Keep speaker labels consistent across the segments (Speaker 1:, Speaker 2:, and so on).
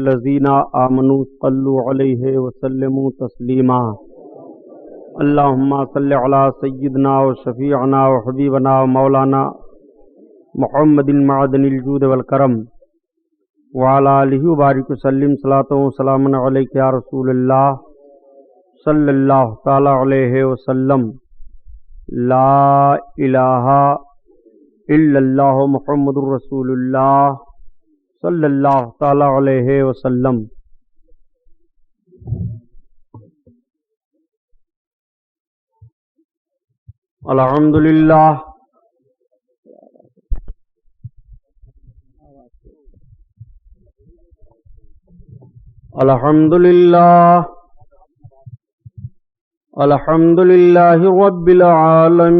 Speaker 1: الذین آمنوا صلوا علیہ وسلموا تسلیما اللہم صل علی سیدنا و شفیعنا و حبیبنا و مولانا محمد معدن الجود والکرم وعلی آلہ وبارک وسلم صلاۃ و سلام علیک یا رسول اللہ صلی اللہ تعالی علیہ وسلم لا الہ الا اللہ محمد رسول اللہ صلی اللہ تعالی علیہ وسلم۔ الحمدللہ الحمدللہ الحمدللہ رب العالمین،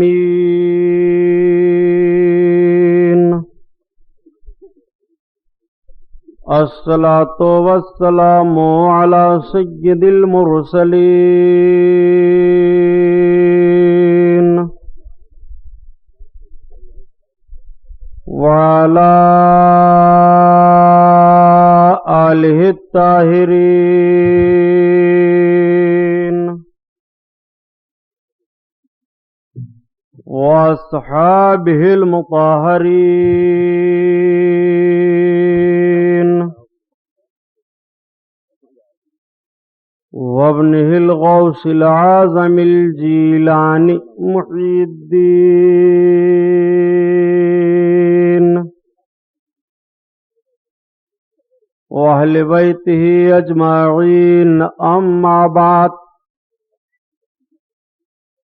Speaker 1: الصلاۃ والسلام علی سید المرسلین وعلی آلہ الطاہرین واصحابہ المطہرین وابنہ الغوث العظم الجیلانی محی الدین واہل بیتہ اجمعین، اما بعد،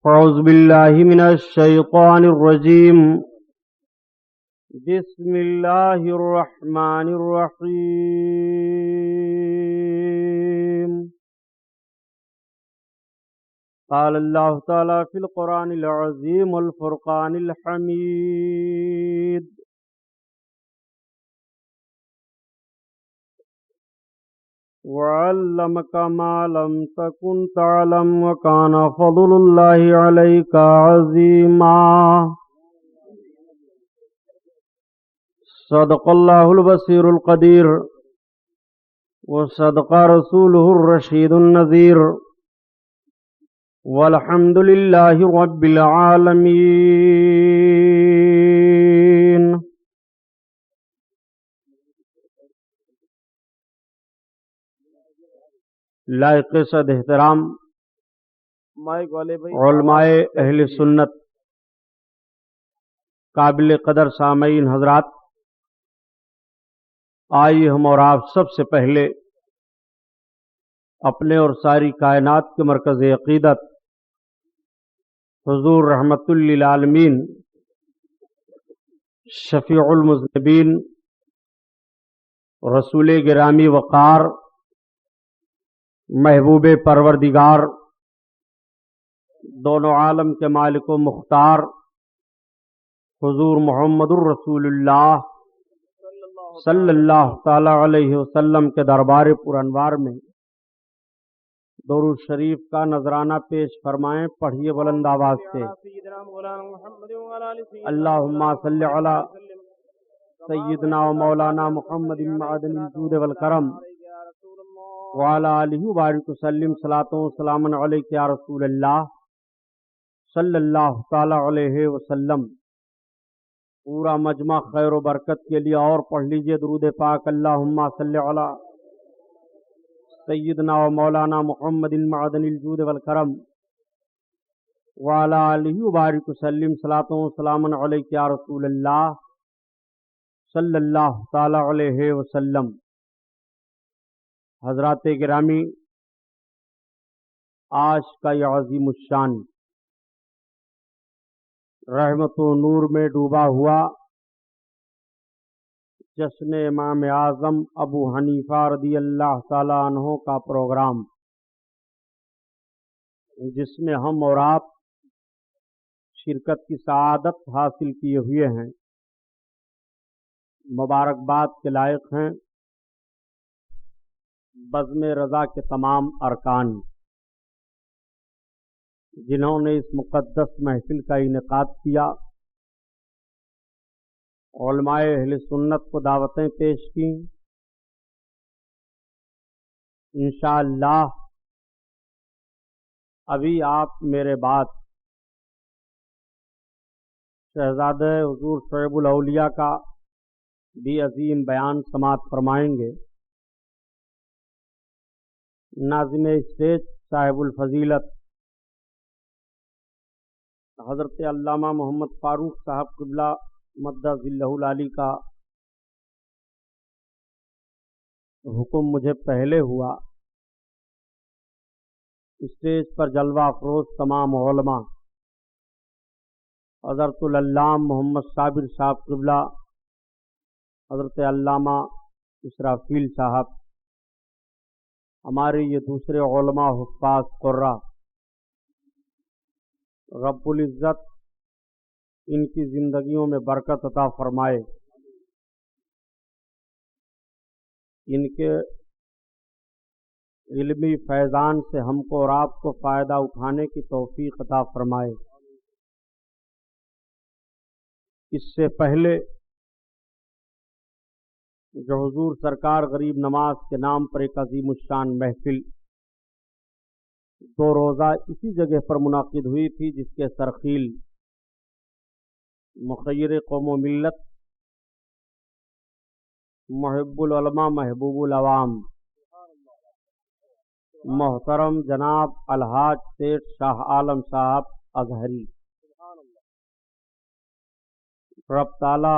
Speaker 1: اعوذ باللہ من الشیطان الرجیم، بسم اللہ الرحمن الرحیم۔ قال اللہ تعالی فی القرآن العظیم والفرقان الحمید، وعلمک ما لم تکن تعلم وکان فضل اللہ علیک عظیما۔ صدق اللہ البصیر القدیر وصدق رسولہ الرشید النذیر، والحمد للہ رب العالمین۔ لائق صد احترام علماء اہل سنت، قابل قدر سامعین حضرات، آئیے ہم اور آپ سب سے پہلے اپنے اور ساری کائنات کے مرکز عقیدت حضور رحمت للعالمین شفیع المذنبین رسول گرامی وقار محبوب پروردگار دونوں عالم کے مالک و مختار حضور محمد الرسول اللہ صلی اللہ تعالی علیہ وسلم کے دربار پر انوار میں درود شریف کا نذرانہ پیش فرمائیں۔ پڑھیے بلند آواز سے، اللہم صلی علی سیدنا و مولانا محمد معدن الجود والکرم وعلی آلہ وبارک وسلم صلاۃ و سلام علیک یا رسول اللہ صلی اللہ تعالی علیہ وسلم۔ پورا مجمع خیر و برکت کے لیے اور پڑھ لیجئے درود پاک، اللہم صلی علی سیدنا و مولانا محمد معدن الجود والکرم وعلی آلہ وبارک وسلم صلاۃ و سلام علیک یا رسول اللہ صلی اللہ تعالی علیہ وسلم۔ حضرات گرامی، آج کا یہ عظیم الشان رحمت و نور میں ڈوبا ہوا جشن امام اعظم ابو حنیفہ رضی اللہ تعالی عنہ کا پروگرام، جس میں ہم اور آپ شرکت کی سعادت حاصل کیے ہوئے ہیں، مبارکباد کے لائق ہیں بزم رضا کے تمام ارکان، جنہوں نے اس مقدس محفل کا انعقاد کیا، علماء اہل سنت کو دعوتیں پیش کی، انشاءاللہ ابھی آپ میرے بعد شہزادہ حضور شعیب الاولیاء کا بھی عظیم بیان سماعت فرمائیں گے۔ ناظم اسٹیج صاحب الفضیلت حضرت علامہ محمد فاروق صاحب قبلہ مدہ ظلہ العالی کا حکم مجھے پہلے ہوا۔ اسٹیج پر جلوہ افروز تمام علماء، حضرت العلامہ محمد صابر صاحب قبلہ، حضرت علامہ اسرافیل صاحب، ہمارے یہ دوسرے علماء حفاظ قرہ، رب العزت ان کی زندگیوں میں برکت عطا فرمائے، ان کے علمی فیضان سے ہم کو اور آپ کو فائدہ اٹھانے کی توفیق عطا فرمائے۔ اس سے پہلے جو حضور سرکار غریب نواز کے نام پر ایک عظیم الشان محفل 2 روزہ اسی جگہ پر منعقد ہوئی تھی، جس کے سرخیل مخیر قوم و ملت، محب العلماء محبوب العوام، محترم جناب الحاج سیٹھ شاہ عالم صاحب اظہری، رب تعالی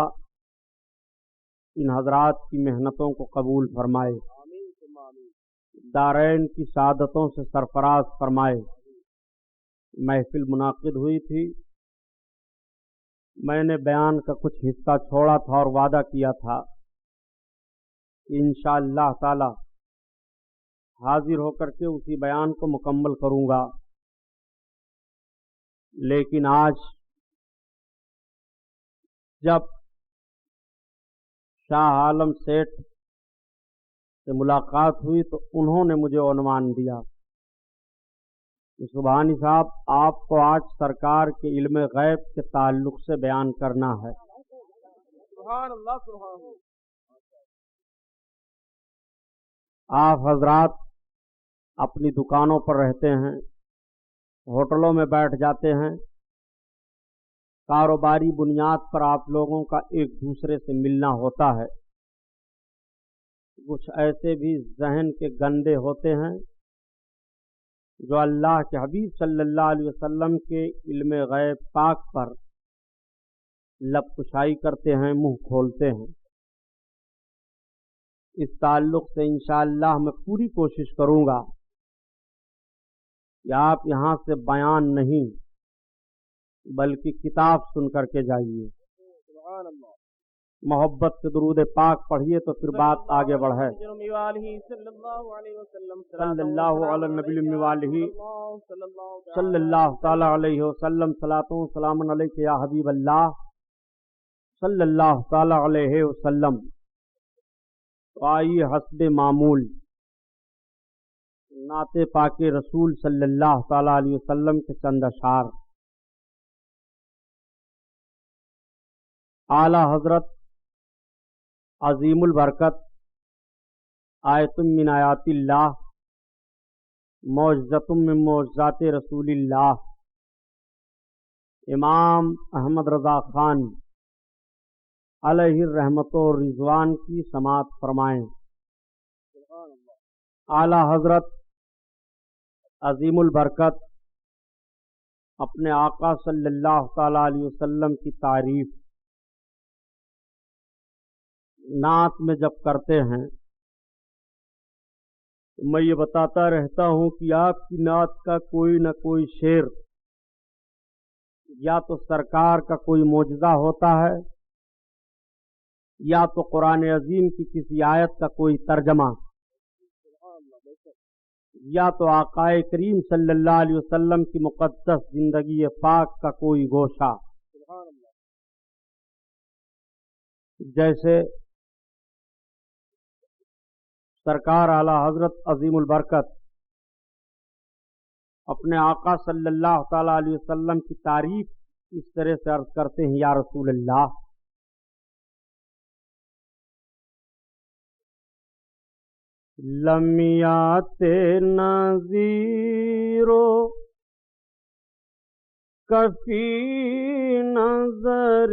Speaker 1: ان حضرات کی محنتوں کو قبول فرمائے، دارین کی سعادتوں سے سرفراز فرمائے۔ محفل منعقد ہوئی تھی، میں نے بیان کا کچھ حصہ چھوڑا تھا اور وعدہ کیا تھا کہ انشاءاللہ تعالی حاضر ہو کر کے اسی بیان کو مکمل کروں گا، لیکن آج جب شاہ عالم سیٹھ سے ملاقات ہوئی تو انہوں نے مجھے عنوان دیا کہ سبحانی صاحب آپ کو آج سرکار کے علم غیب کے تعلق سے بیان کرنا ہے۔
Speaker 2: سبحان اللہ سبحان اللہ۔
Speaker 1: آپ حضرات اپنی دکانوں پر رہتے ہیں، ہوٹلوں میں بیٹھ جاتے ہیں، کاروباری بنیاد پر آپ لوگوں کا ایک دوسرے سے ملنا ہوتا ہے۔ کچھ ایسے بھی ذہن کے گندے ہوتے ہیں جو اللہ کے حبیب صلی اللہ علیہ وسلم کے علم غیب پاک پر لب کشائی کرتے ہیں، منہ کھولتے ہیں۔ اس تعلق سے انشاءاللہ میں پوری کوشش کروں گا کہ آپ یہاں سے بیان نہیں بلکہ کتاب سن کر کے جائیے۔
Speaker 2: سبحان اللہ۔
Speaker 1: محبت سے درود پاک پڑھیے تو پھر بات آگے بڑھے۔
Speaker 2: صلی اللہ علیہ وسلم،
Speaker 1: صلی اللہ علی النبی والہ صلی اللہ تعالی علیہ وسلم، صلاۃ و سلام علیک یا حبیب اللہ صلی اللہ تعالی علیہ وسلم۔ تو آئیے حسب معمول نعت پاک رسول صلی اللہ تعالی علیہ وسلم کے چند اشعار۔ اعلی حضرت عظیم البرکت آیت من آیات اللہ، معجزۃ من معجزات رسول اللہ، امام احمد رضا خان علیہ الرحمت و رضوان کی سماعت فرمائیں۔ اعلی حضرت عظیم البرکت اپنے آقا صلی اللہ تعالی علیہ وسلم کی تعریف نعت میں جب کرتے ہیں تو میں یہ بتاتا رہتا ہوں کہ آپ کی نعت کا کوئی نہ کوئی شعر یا تو سرکار کا کوئی معجزہ ہوتا ہے، یا تو قرآن عظیم کی کسی آیت کا کوئی ترجمہ، یا تو آقا کریم صلی اللہ علیہ وسلم کی مقدس زندگی پاک کا کوئی گوشہ۔ جیسے سرکار اعلی حضرت عظیم البرکت اپنے آقا صلی اللہ تعالی علیہ وسلم کی تعریف اس طرح سے عرض کرتے ہیں، یا رسول اللہ، لمیات نظیرو کفی نظر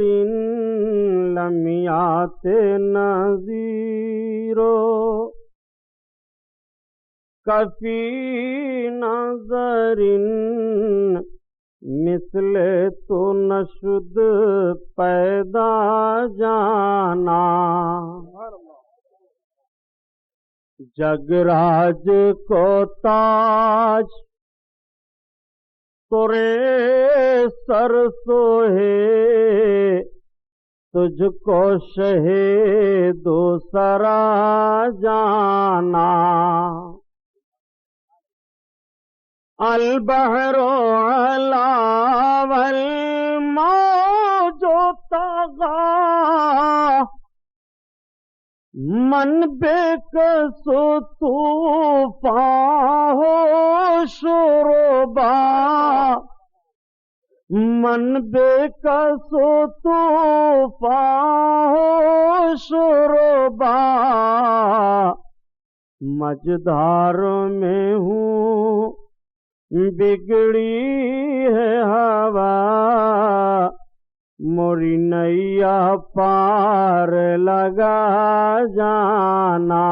Speaker 1: لمیات نظیرو کفی نظر مثل تو نشد پیدا جانا جگراج کو تاج تورے سر سوہے تجھ کو شہ دوسرا جانا البحر علا والموج طغا من بے کس طوفان ہو شربا من بے کس طوفان ہو شربا مجدھار میں ہوں بگڑی ہے ہوا موری نیا پار لگا جانا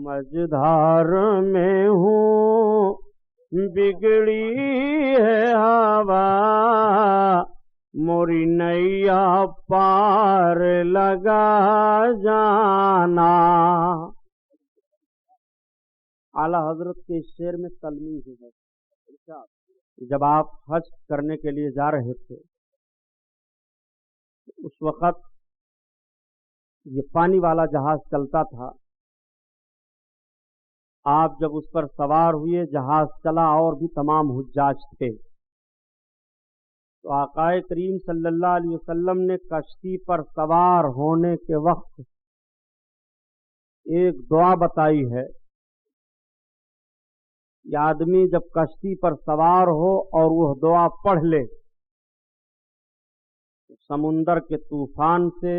Speaker 1: مجدھار میں ہوں بگڑی ہے ہوا موری نیا پار لگا جانا. اعلیٰ حضرت کے اس شعر میں تلمیح ہے. جب آپ حج کرنے کے لیے جا رہے تھے اس وقت یہ پانی والا جہاز چلتا تھا. آپ جب اس پر سوار ہوئے جہاز چلا اور بھی تمام حجاج تھے تو آقا کریم صلی اللہ علیہ وسلم نے کشتی پر سوار ہونے کے وقت ایک دعا بتائی ہے. یہ آدمی جب کشتی پر سوار ہو اور وہ دعا پڑھ لے تو سمندر کے طوفان سے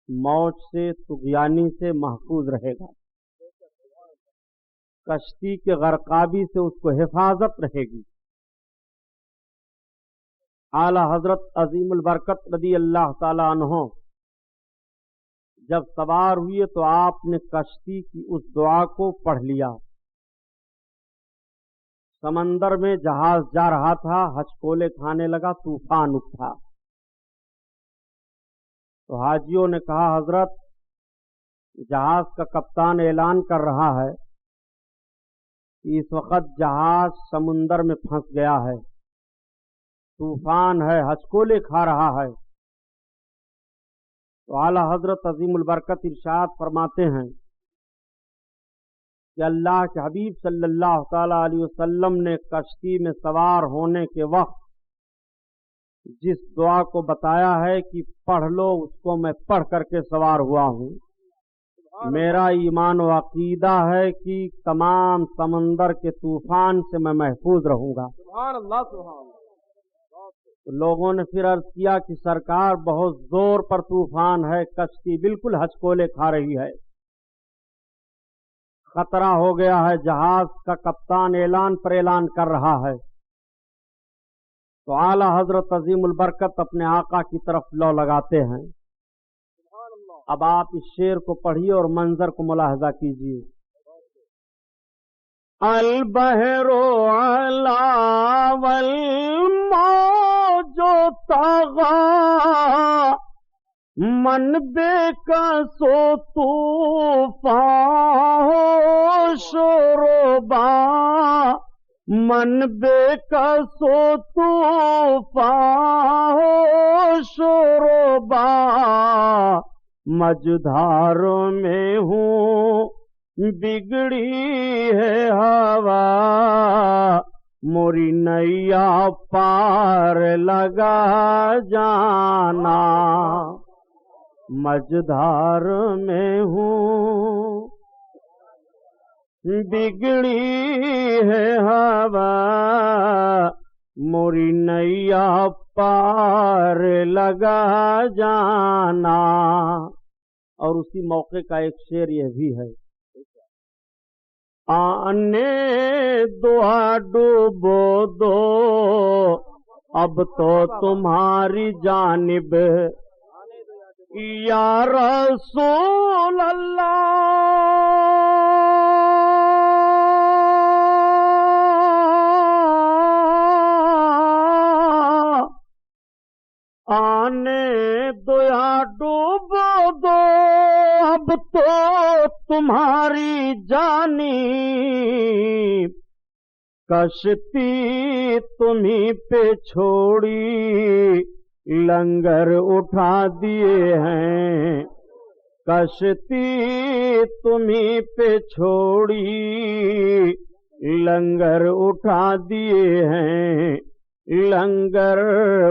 Speaker 1: موج سے طغیانی سے محفوظ رہے گا. کشتی کے غرقابی سے اس کو حفاظت رہے گی. اعلیٰ حضرت عظیم البرکت رضی اللہ تعالی عنہ جب سوار ہوئے تو آپ نے کشتی کی اس دعا کو پڑھ لیا. سمندر میں جہاز جا رہا تھا، ہچکولے کھانے لگا، طوفان اٹھا. تو حاجیوں نے کہا حضرت جہاز کا کپتان اعلان کر رہا ہے کہ اس وقت جہاز سمندر میں پھنس گیا ہے، طوفان ہے، ہچکولے کھا رہا ہے. تو اعلیٰ حضرت عظیم البرکت ارشاد فرماتے ہیں کہ اللہ کے حبیب صلی اللہ تعالی علیہ وسلم نے کشتی میں سوار ہونے کے وقت جس دعا کو بتایا ہے کہ پڑھ لو اس کو میں پڑھ کر کے سوار ہوا ہوں. میرا ایمان و عقیدہ ہے کہ تمام سمندر کے طوفان سے میں محفوظ رہوں گا.
Speaker 2: سبحان اللہ سبحان اللہ.
Speaker 1: لوگوں نے پھر عرض کیا کہ سرکار بہت زور پر طوفان ہے، کشتی بالکل ہچکولے کھا رہی ہے، خطرہ ہو گیا ہے، جہاز کا کپتان اعلان پر اعلان کر رہا ہے. تو اعلیٰ حضرت عظیم البرکت اپنے آقا کی طرف لو لگاتے ہیں. اب آپ اس شعر کو پڑھیے اور منظر کو ملاحظہ کیجیے. البحر علا والموج طغا من بے کسو طوفان ہو شربا من بے کسو طوفان ہو شربا مجدھار میں ہوں بگڑی ہے ہوا موری نیا پار لگا جانا مجدھار میں ہوں بگڑی ہے ہوا موری نیا پار لگا جانا. اور اور اسی موقع کا ایک شعر یہ بھی ہے، آنے دعا ڈوبو دو اب تو تمہاری جانب یا رسول اللہ، آنے دو یا ڈوبو دو اب تو تمہاری جانب، کشتی تمہیں پہ چھوڑی لنگر اٹھا دیے ہیں، کشتی تمہیں پہ چھوڑی لنگر اٹھا دیے ہیں، لنگر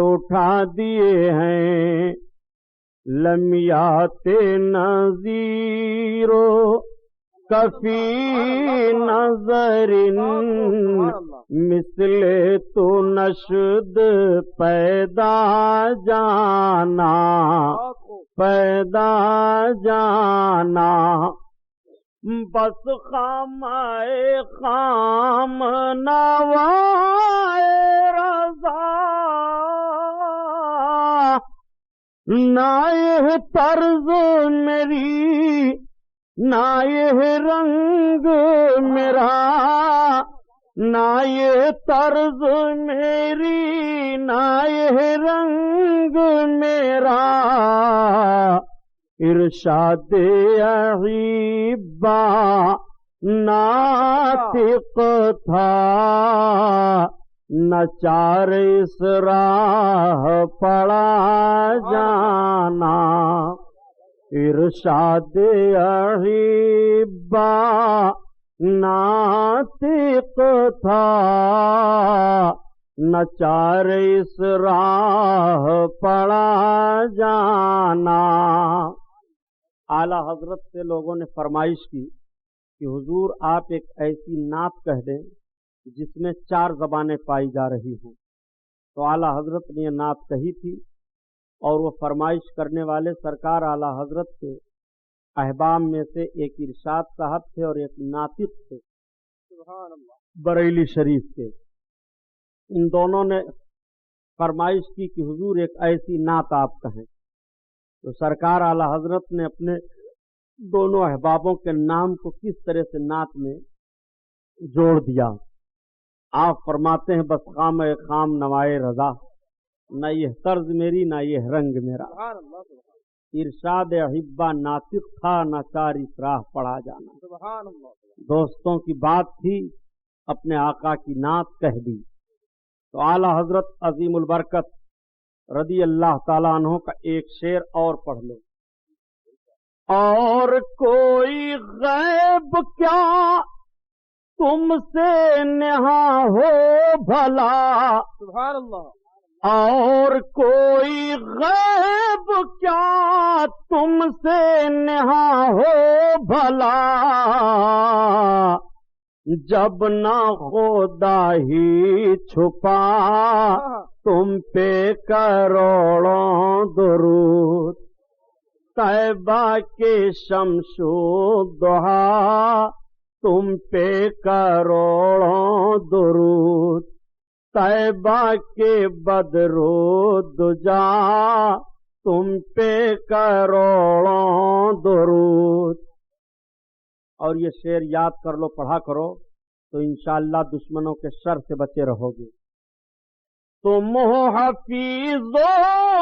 Speaker 1: اٹھا دیے ہیں، لمیات نذیرو کفی نظر مثل تو نشد پیدا جانا، پیدا جانا، بس خامائے خام نوائے رضا، نہ یہ طرز میری نہ یہ رنگ میرا، نہ یہ طرز میری نہ یہ رنگ میرا، ارشاد احبا ناطق تھا، نہ چار اس راہ پڑا جانا، ارشاد احبا ناطق تھا، نہ چار اس راہ پڑا جانا۔ اعلی حضرت سے لوگوں نے فرمائش کی کہ حضور آپ ایک ایسی نعت کہہ دیں جس میں 4 زبانیں پائی جا رہی ہوں، تو اعلی حضرت نے یہ نعت کہی تھی، اور وہ فرمائش کرنے والے سرکار اعلی حضرت کے احباب میں سے ایک ارشاد صاحب تھے اور ایک ناطق تھے
Speaker 2: سبحان اللہ،
Speaker 1: بریلی شریف کے۔ ان دونوں نے فرمائش کی کہ حضور ایک ایسی نعت آپ کہیں، تو سرکار اعلی حضرت نے اپنے دونوں احبابوں کے نام کو کس طرح سے نعت میں جوڑ دیا۔ آپ فرماتے ہیں بس خام خام نوائے رضا، نہ یہ طرز میری نہ یہ رنگ میرا،
Speaker 2: سبحان اللہ،
Speaker 1: ارشاد احبا ناطق تھا، نہ چار اس راہ پڑا جانا۔
Speaker 2: سبحان اللہ،
Speaker 1: دوستوں کی بات تھی، اپنے آقا کی نعت کہہ دی۔ تو اعلی حضرت عظیم البرکت رضی اللہ تعالیٰ عنہ کا ایک شعر اور پڑھ لو۔ اور کوئی غیب کیا تم سے نہا ہو بھلا،
Speaker 2: سبحان اللہ،
Speaker 1: اور کوئی غیب کیا تم سے نہا ہو بھلا، جب نہ خدا ہی چھپا تم پہ کروڑوں درود، طیبہ کے شمس و ضحیٰ تم پہ کروڑوں درود، طیبہ کے بدر و دجا تم پہ کروڑوں درود۔ اور یہ شعر یاد کر لو، پڑھا کرو، تو انشاءاللہ دشمنوں کے شر سے بچے رہو گے۔ تم ہو حفیظ و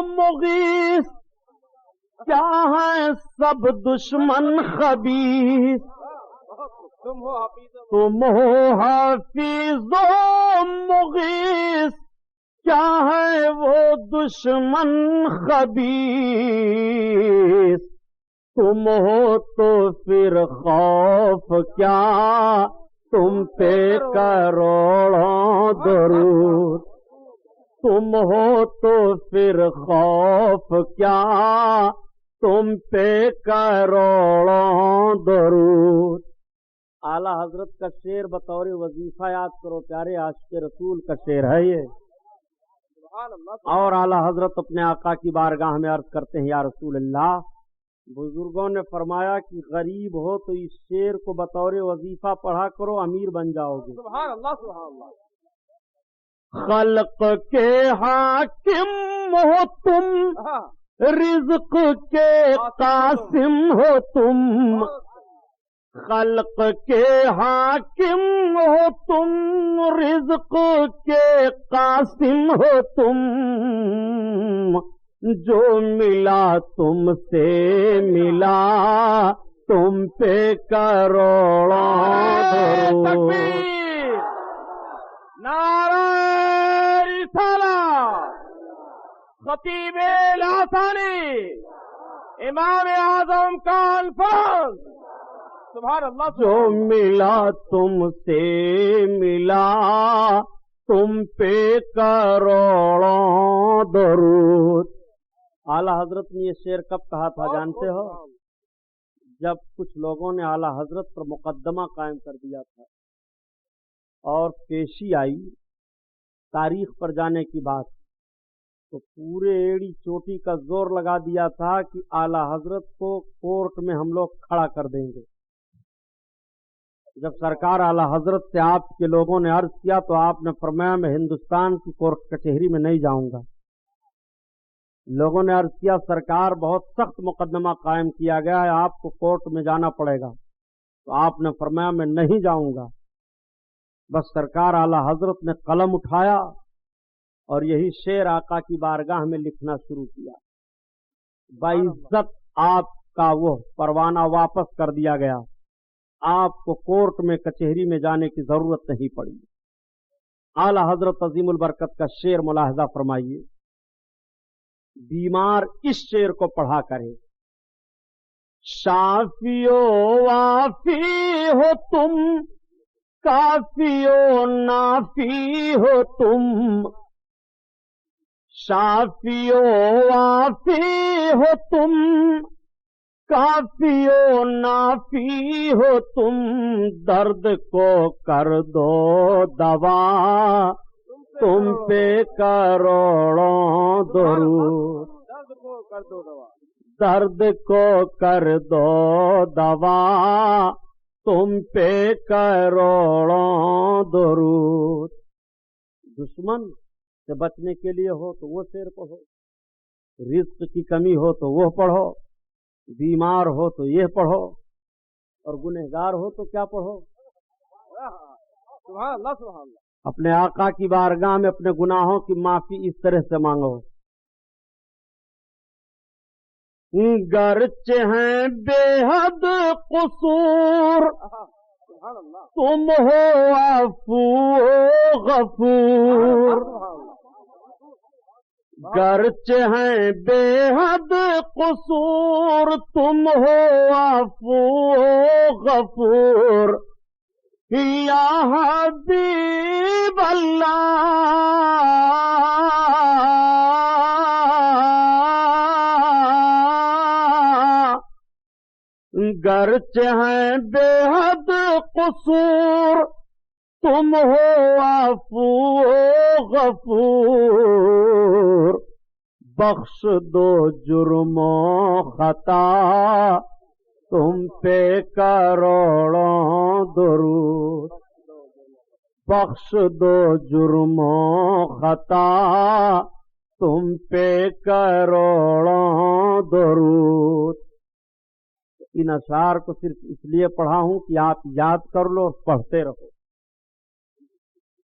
Speaker 1: مغیث، کیا ہیں سب دشمن خبیث،
Speaker 2: تم ہو حفیظ،
Speaker 1: تم ہو حفیظ و مغیث، کیا ہے وہ دشمن خبیث، تم ہو تو پھر خوف کیا تم پہ کروڑوں درود، تم ہو تو پھر خوف کیا تم پہ کروڑوں درود۔ اعلی حضرت کا شعر بطور وظیفہ یاد کرو پیارے، عاشق رسول کا شعر ہے یہ۔
Speaker 2: سبحان اللہ،
Speaker 1: اور اعلی حضرت اپنے آقا کی بارگاہ میں عرض کرتے ہیں یا رسول اللہ، بزرگوں نے فرمایا کہ غریب ہو تو اس شعر کو بطور وظیفہ پڑھا کرو، امیر بن جاؤ گے۔
Speaker 2: سبحان اللہ سبحان اللہ۔
Speaker 1: خلق کے حاکم ہو تم، رزق کے قاسم ہو تم، خلق کے حاکم ہو تم، رزق کے قاسم ہو تم، جو ملا تم سے ملا تم پہ کروڑوں درود۔
Speaker 2: تکبیر، نعرہ رسالہ، خطیب الحسنی، امام اعظم کانفرنس، سبحان اللہ
Speaker 1: جو ملا تم سے ملا تم پہ کروڑوں درود۔ اعلی حضرت نے یہ شعر کب کہا تھا جانتے ہو؟ جب کچھ لوگوں نے اعلی حضرت پر مقدمہ قائم کر دیا تھا اور پیشی آئی تاریخ پر جانے کی بات، تو پورے ایڑی چوٹی کا زور لگا دیا تھا کہ اعلی حضرت کو کورٹ میں ہم لوگ کھڑا کر دیں گے۔ جب سرکار اعلی حضرت سے آپ کے لوگوں نے عرض کیا تو آپ نے فرمایا میں ہندوستان کی کورٹ کچہری میں نہیں جاؤں گا۔ لوگوں نے عرض کیا سرکار بہت سخت مقدمہ قائم کیا گیا ہے، آپ کو کورٹ میں جانا پڑے گا، تو آپ نے فرمایا میں نہیں جاؤں گا۔ بس سرکار اعلی حضرت نے قلم اٹھایا اور یہی شعر آقا کی بارگاہ میں لکھنا شروع کیا۔ باعزت آپ کا وہ پروانہ واپس کر دیا گیا، آپ کو کورٹ میں کچہری میں جانے کی ضرورت نہیں پڑی۔ اعلی حضرت عظیم البرکت کا شعر ملاحظہ فرمائیے، بیمار اس شعر کو پڑھا کرے، شافی و وافی ہو تم، کافی و نافی ہو تم، شافی و وافی ہو تم، کافی و نافی ہو تم، درد کو کر دو دوا تم پہ کروڑوں درود۔
Speaker 2: درد کو کر دو دوا،
Speaker 1: درد کو کر دو دوا تم پہ کروڑوں درود۔ دشمن سے بچنے کے لیے ہو تو وہ شعر پڑھو، رزق کی کمی ہو تو وہ پڑھو، بیمار ہو تو یہ پڑھو، اور گنہگار ہو تو کیا پڑھو؟
Speaker 2: سبحان اللہ سبحان اللہ۔
Speaker 1: اپنے آقا کی بارگاہ میں اپنے گناہوں کی معافی اس طرح سے مانگو، گرچہ ہیں بے حد قصور
Speaker 2: سبحان اللہ
Speaker 1: تم ہو عفو غفور، گرچہ ہیں بے حد قصور تم ہو عفو غفور، یا حبیب اللہ، گرچہ ہیں بے حد قصور تم ہو عفو غفور، بخش دو جرم و خطا تم پہ کروڑوں درود، بخش دو جرم و خطا تم پہ کروڑوں درود۔ ان اشعار کو صرف اس لیے پڑھا ہوں کہ آپ یاد کر لو اور پڑھتے رہو،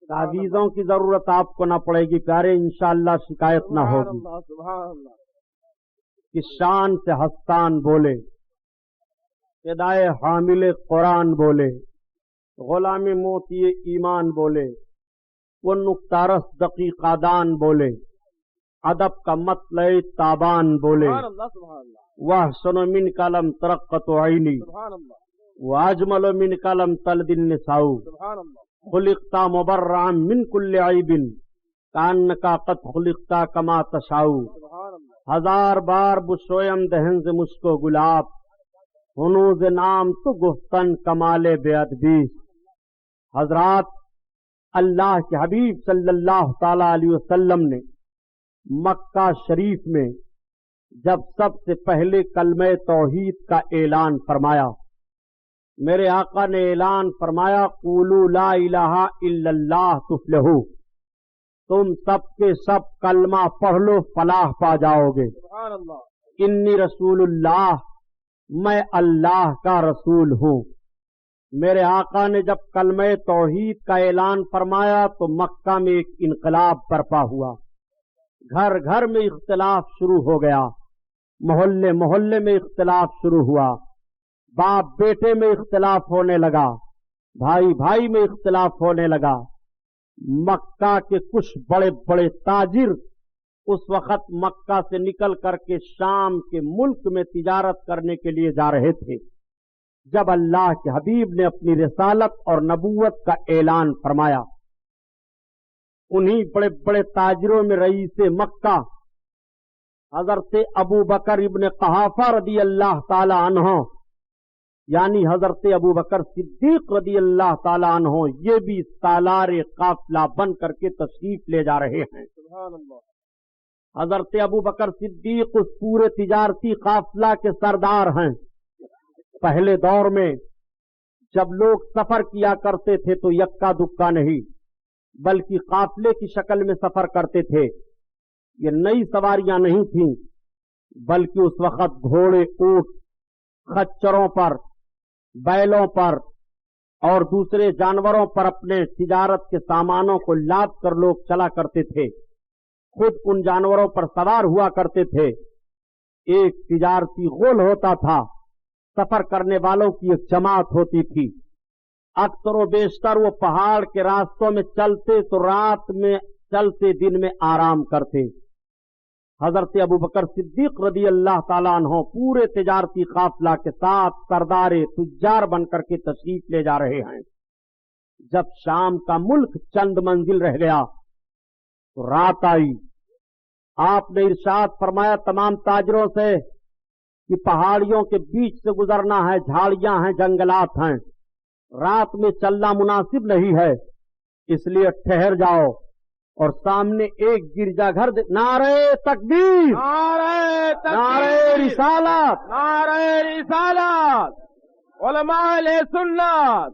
Speaker 1: تعویذوں کی ضرورت آپ کو نہ پڑے گی پیارے، انشاءاللہ شکایت نہ ہوگی۔
Speaker 2: سبحان اللہ،
Speaker 1: کہ شان سے ہستان بولے، فدائے حامل قرآن بولے، غلام موتی ایمان بولے، وہ نکتہ رس دقیقادان بولے، ادب کا مطلع تابان بولے،
Speaker 2: سبحان اللہ سبحان اللہ،
Speaker 1: وَأَحْسَنُ مِنْكَ لَمْ تَرَقَّتُ عَيْنِي
Speaker 2: سبحان اللہ
Speaker 1: وَأَجْمَلُ مِنْكَ لَمْ تَلِدِ النِّسَاءُ
Speaker 2: سبحان اللہ،
Speaker 1: خُلِقْتَ مُبَرَّعًا مِنْ كُلِّ عَيْبٍ كَأَنَّكَ قَدْ خُلِقْتَ كَمَا تَشَاءُ۔
Speaker 2: سبحان اللہ،
Speaker 1: ہزار بار بشویم دہن سے مشکو گلاب، ہنوز نام تو گفتن کمال بے ادبی۔ حضرات، اللہ کے حبیب صلی اللہ تعالی علیہ وسلم نے مکہ شریف میں جب سب سے پہلے کلمہ توحید کا اعلان فرمایا. میرے آقا نے اعلان فرمایا قولوا لا الہ الا اللہ تفلحوا، تم سب کے سب کلمہ پڑھ لو فلاح پا جاؤ گے.
Speaker 2: سبحان اللہ.
Speaker 1: انی رسول اللہ، میں اللہ کا رسول ہوں. میرے آقا نے جب کلمہ توحید کا اعلان فرمایا تو مکہ میں ایک انقلاب برپا ہوا. گھر گھر میں اختلاف شروع ہو گیا، محلے محلے میں اختلاف شروع ہوا، باپ بیٹے میں اختلاف ہونے لگا، بھائی بھائی میں اختلاف ہونے لگا. مکہ کے کچھ بڑے بڑے تاجر اس وقت مکہ سے نکل کر کے شام کے ملک میں تجارت کرنے کے لیے جا رہے تھے. جب اللہ کے حبیب نے اپنی رسالت اور نبوت کا اعلان فرمایا، انہی بڑے بڑے تاجروں میں رئیس مکہ حضرت ابو بکر ابن قحافہ رضی اللہ تعالی عنہ، یعنی حضرت ابو بکر صدیق رضی اللہ تعالی عنہ، یہ بھی سالار قافلہ بن کر کے تشریف لے جا رہے ہیں.
Speaker 2: سبحان اللہ.
Speaker 1: حضرت ابو بکر صدیق اس پورے تجارتی قافلہ کے سردار ہیں. پہلے دور میں جب لوگ سفر کیا کرتے تھے تو یکا دکا نہیں بلکہ قافلے کی شکل میں سفر کرتے تھے. یہ نئی سواریاں نہیں تھیں بلکہ اس وقت گھوڑے، اونٹ، خچروں پر، بیلوں پر اور دوسرے جانوروں پر اپنے تجارت کے سامانوں کو لاد کر لوگ چلا کرتے تھے. خود ان جانوروں پر سوار ہوا کرتے تھے. ایک تجارتی غول ہوتا تھا، سفر کرنے والوں کی ایک جماعت ہوتی تھی. اکثر و بیشتر وہ پہاڑ کے راستوں میں چلتے تو رات میں چلتے، دن میں آرام کرتے. حضرت ابو بکر صدیق رضی اللہ تعالیٰ عنہ پورے تجارتی قافلہ کے ساتھ سردار تجار بن کر کے تشریف لے جا رہے ہیں. جب شام کا ملک چند منزل رہ گیا تو رات آئی. آپ نے ارشاد فرمایا تمام تاجروں سے کہ پہاڑیوں کے بیچ سے گزرنا ہے، جھاڑیاں ہیں، جنگلات ہیں، رات میں چلنا مناسب نہیں ہے، اس لیے ٹھہر جاؤ. اور سامنے ایک گرجا گھر نعرہ تکبیر،
Speaker 2: نعرہ تکبیر،
Speaker 1: نعرہ رسالت،
Speaker 2: نعرہ رسالت، علماء اہل سنت،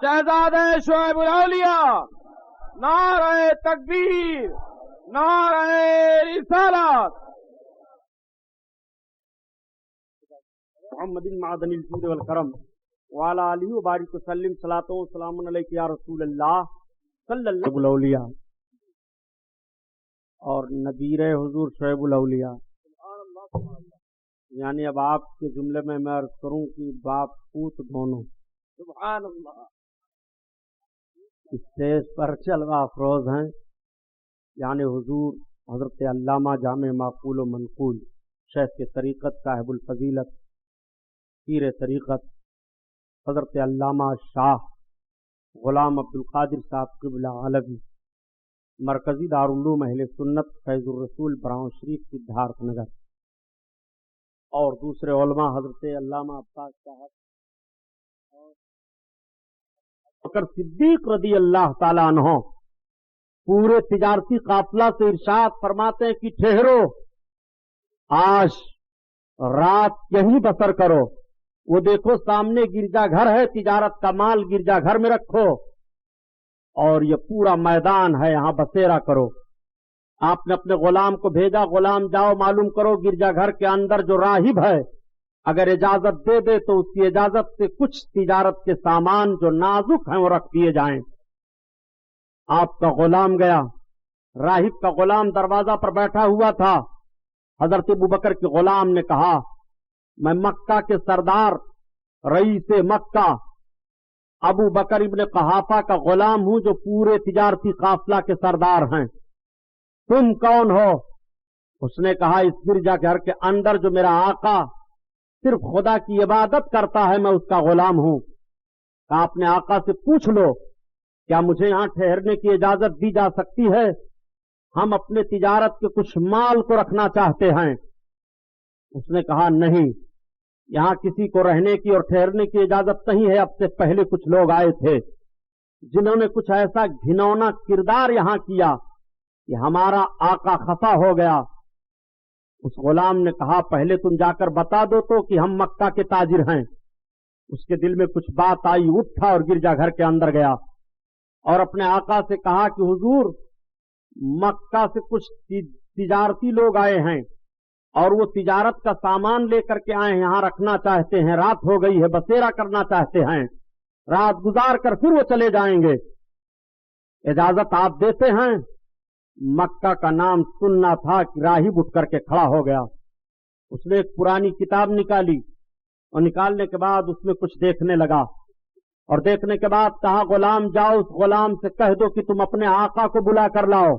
Speaker 2: شہزادہ شعیب الاولیاء، نعرہ تکبیر، نعرہ رسالت.
Speaker 1: محمد معدن الجود والکرم وعلی آلہ وبارک وسلم. صلاۃ و سلام علیک یا رسول اللہ صلی اللہ علیہ الاولیاء اور نذیر حضور شعیب الاولیاء. یعنی اب آپ کے جملے میں عرض کروں کہ باپ پوت دونوں
Speaker 2: سبحان اللہ
Speaker 1: اسٹیج پر جلوہ افروز ہیں. یعنی حضور حضرت علامہ جامع معقول و منقول شیخ کے طریقت صاحب الفضیلت پیر طریقت حضرت علامہ شاہ غلام عبد القادر صاحب قبلہ علوی مرکزی دارالعلوم اہل سنت فیض الرسول براؤں شریف سدھارتھ نگر، اور دوسرے علماء حضرت علامہ عباس صاحب اور بکر صدیق رضی اللہ تعالیٰ عنہ پورے تجارتی قافلہ سے ارشاد فرماتے ہیں کہ ٹھہرو، آج رات یہیں بسر کرو. وہ دیکھو سامنے گرجا گھر ہے، تجارت کا مال گرجا گھر میں رکھو اور یہ پورا میدان ہے، یہاں بسیرا کرو. آپ نے اپنے غلام کو بھیجا، غلام جاؤ معلوم کرو گرجا گھر کے اندر جو راہب ہے اگر اجازت دے دے تو اس کی اجازت سے کچھ تجارت کے سامان جو نازک ہیں وہ رکھ دیے جائیں. آپ کا غلام گیا، راہب کا غلام دروازہ پر بیٹھا ہوا تھا. حضرت ابوبکر کے غلام نے کہا میں مکہ کے سردار رئیس مکہ ابو بکر ابن قحافہ کا غلام ہوں جو پورے تجارتی قافلہ کے سردار ہیں. تم کون ہو؟ اس نے کہا اس گرجا گھر کے اندر جو میرا آقا صرف خدا کی عبادت کرتا ہے میں اس کا غلام ہوں. کہا اپنے آقا سے پوچھ لو کیا مجھے یہاں ٹھہرنے کی اجازت دی جا سکتی ہے؟ ہم اپنے تجارت کے کچھ مال کو رکھنا چاہتے ہیں. اس نے کہا نہیں، یہاں کسی کو رہنے کی اور ٹھہرنے کی اجازت نہیں ہے. اب سے پہلے کچھ لوگ آئے تھے جنہوں نے کچھ ایسا گھنونا کردار یہاں کیا کہ ہمارا آقا خفا ہو گیا. اس غلام نے کہا پہلے تم جا کر بتا دو تو کہ ہم مکہ کے تاجر ہیں۔ اس کے دل میں کچھ بات آئی، اٹھا اور گرجا گھر کے اندر گیا اور اپنے آقا سے کہا کہ حضور مکہ سے کچھ تجارتی لوگ آئے ہیں اور وہ تجارت کا سامان لے کر کے آئے ہیں، یہاں رکھنا چاہتے ہیں، رات ہو گئی ہے، بسیرا کرنا چاہتے ہیں، رات گزار کر پھر وہ چلے جائیں گے، اجازت آپ دیتے ہیں؟ مکہ کا نام سننا تھا کہ راہب اٹھ کر کے کھڑا ہو گیا۔ اس نے ایک پرانی کتاب نکالی اور نکالنے کے بعد اس میں کچھ دیکھنے لگا اور دیکھنے کے بعد کہا غلام جاؤ اس غلام سے کہہ دو کہ تم اپنے آقا کو بلا کر لاؤ۔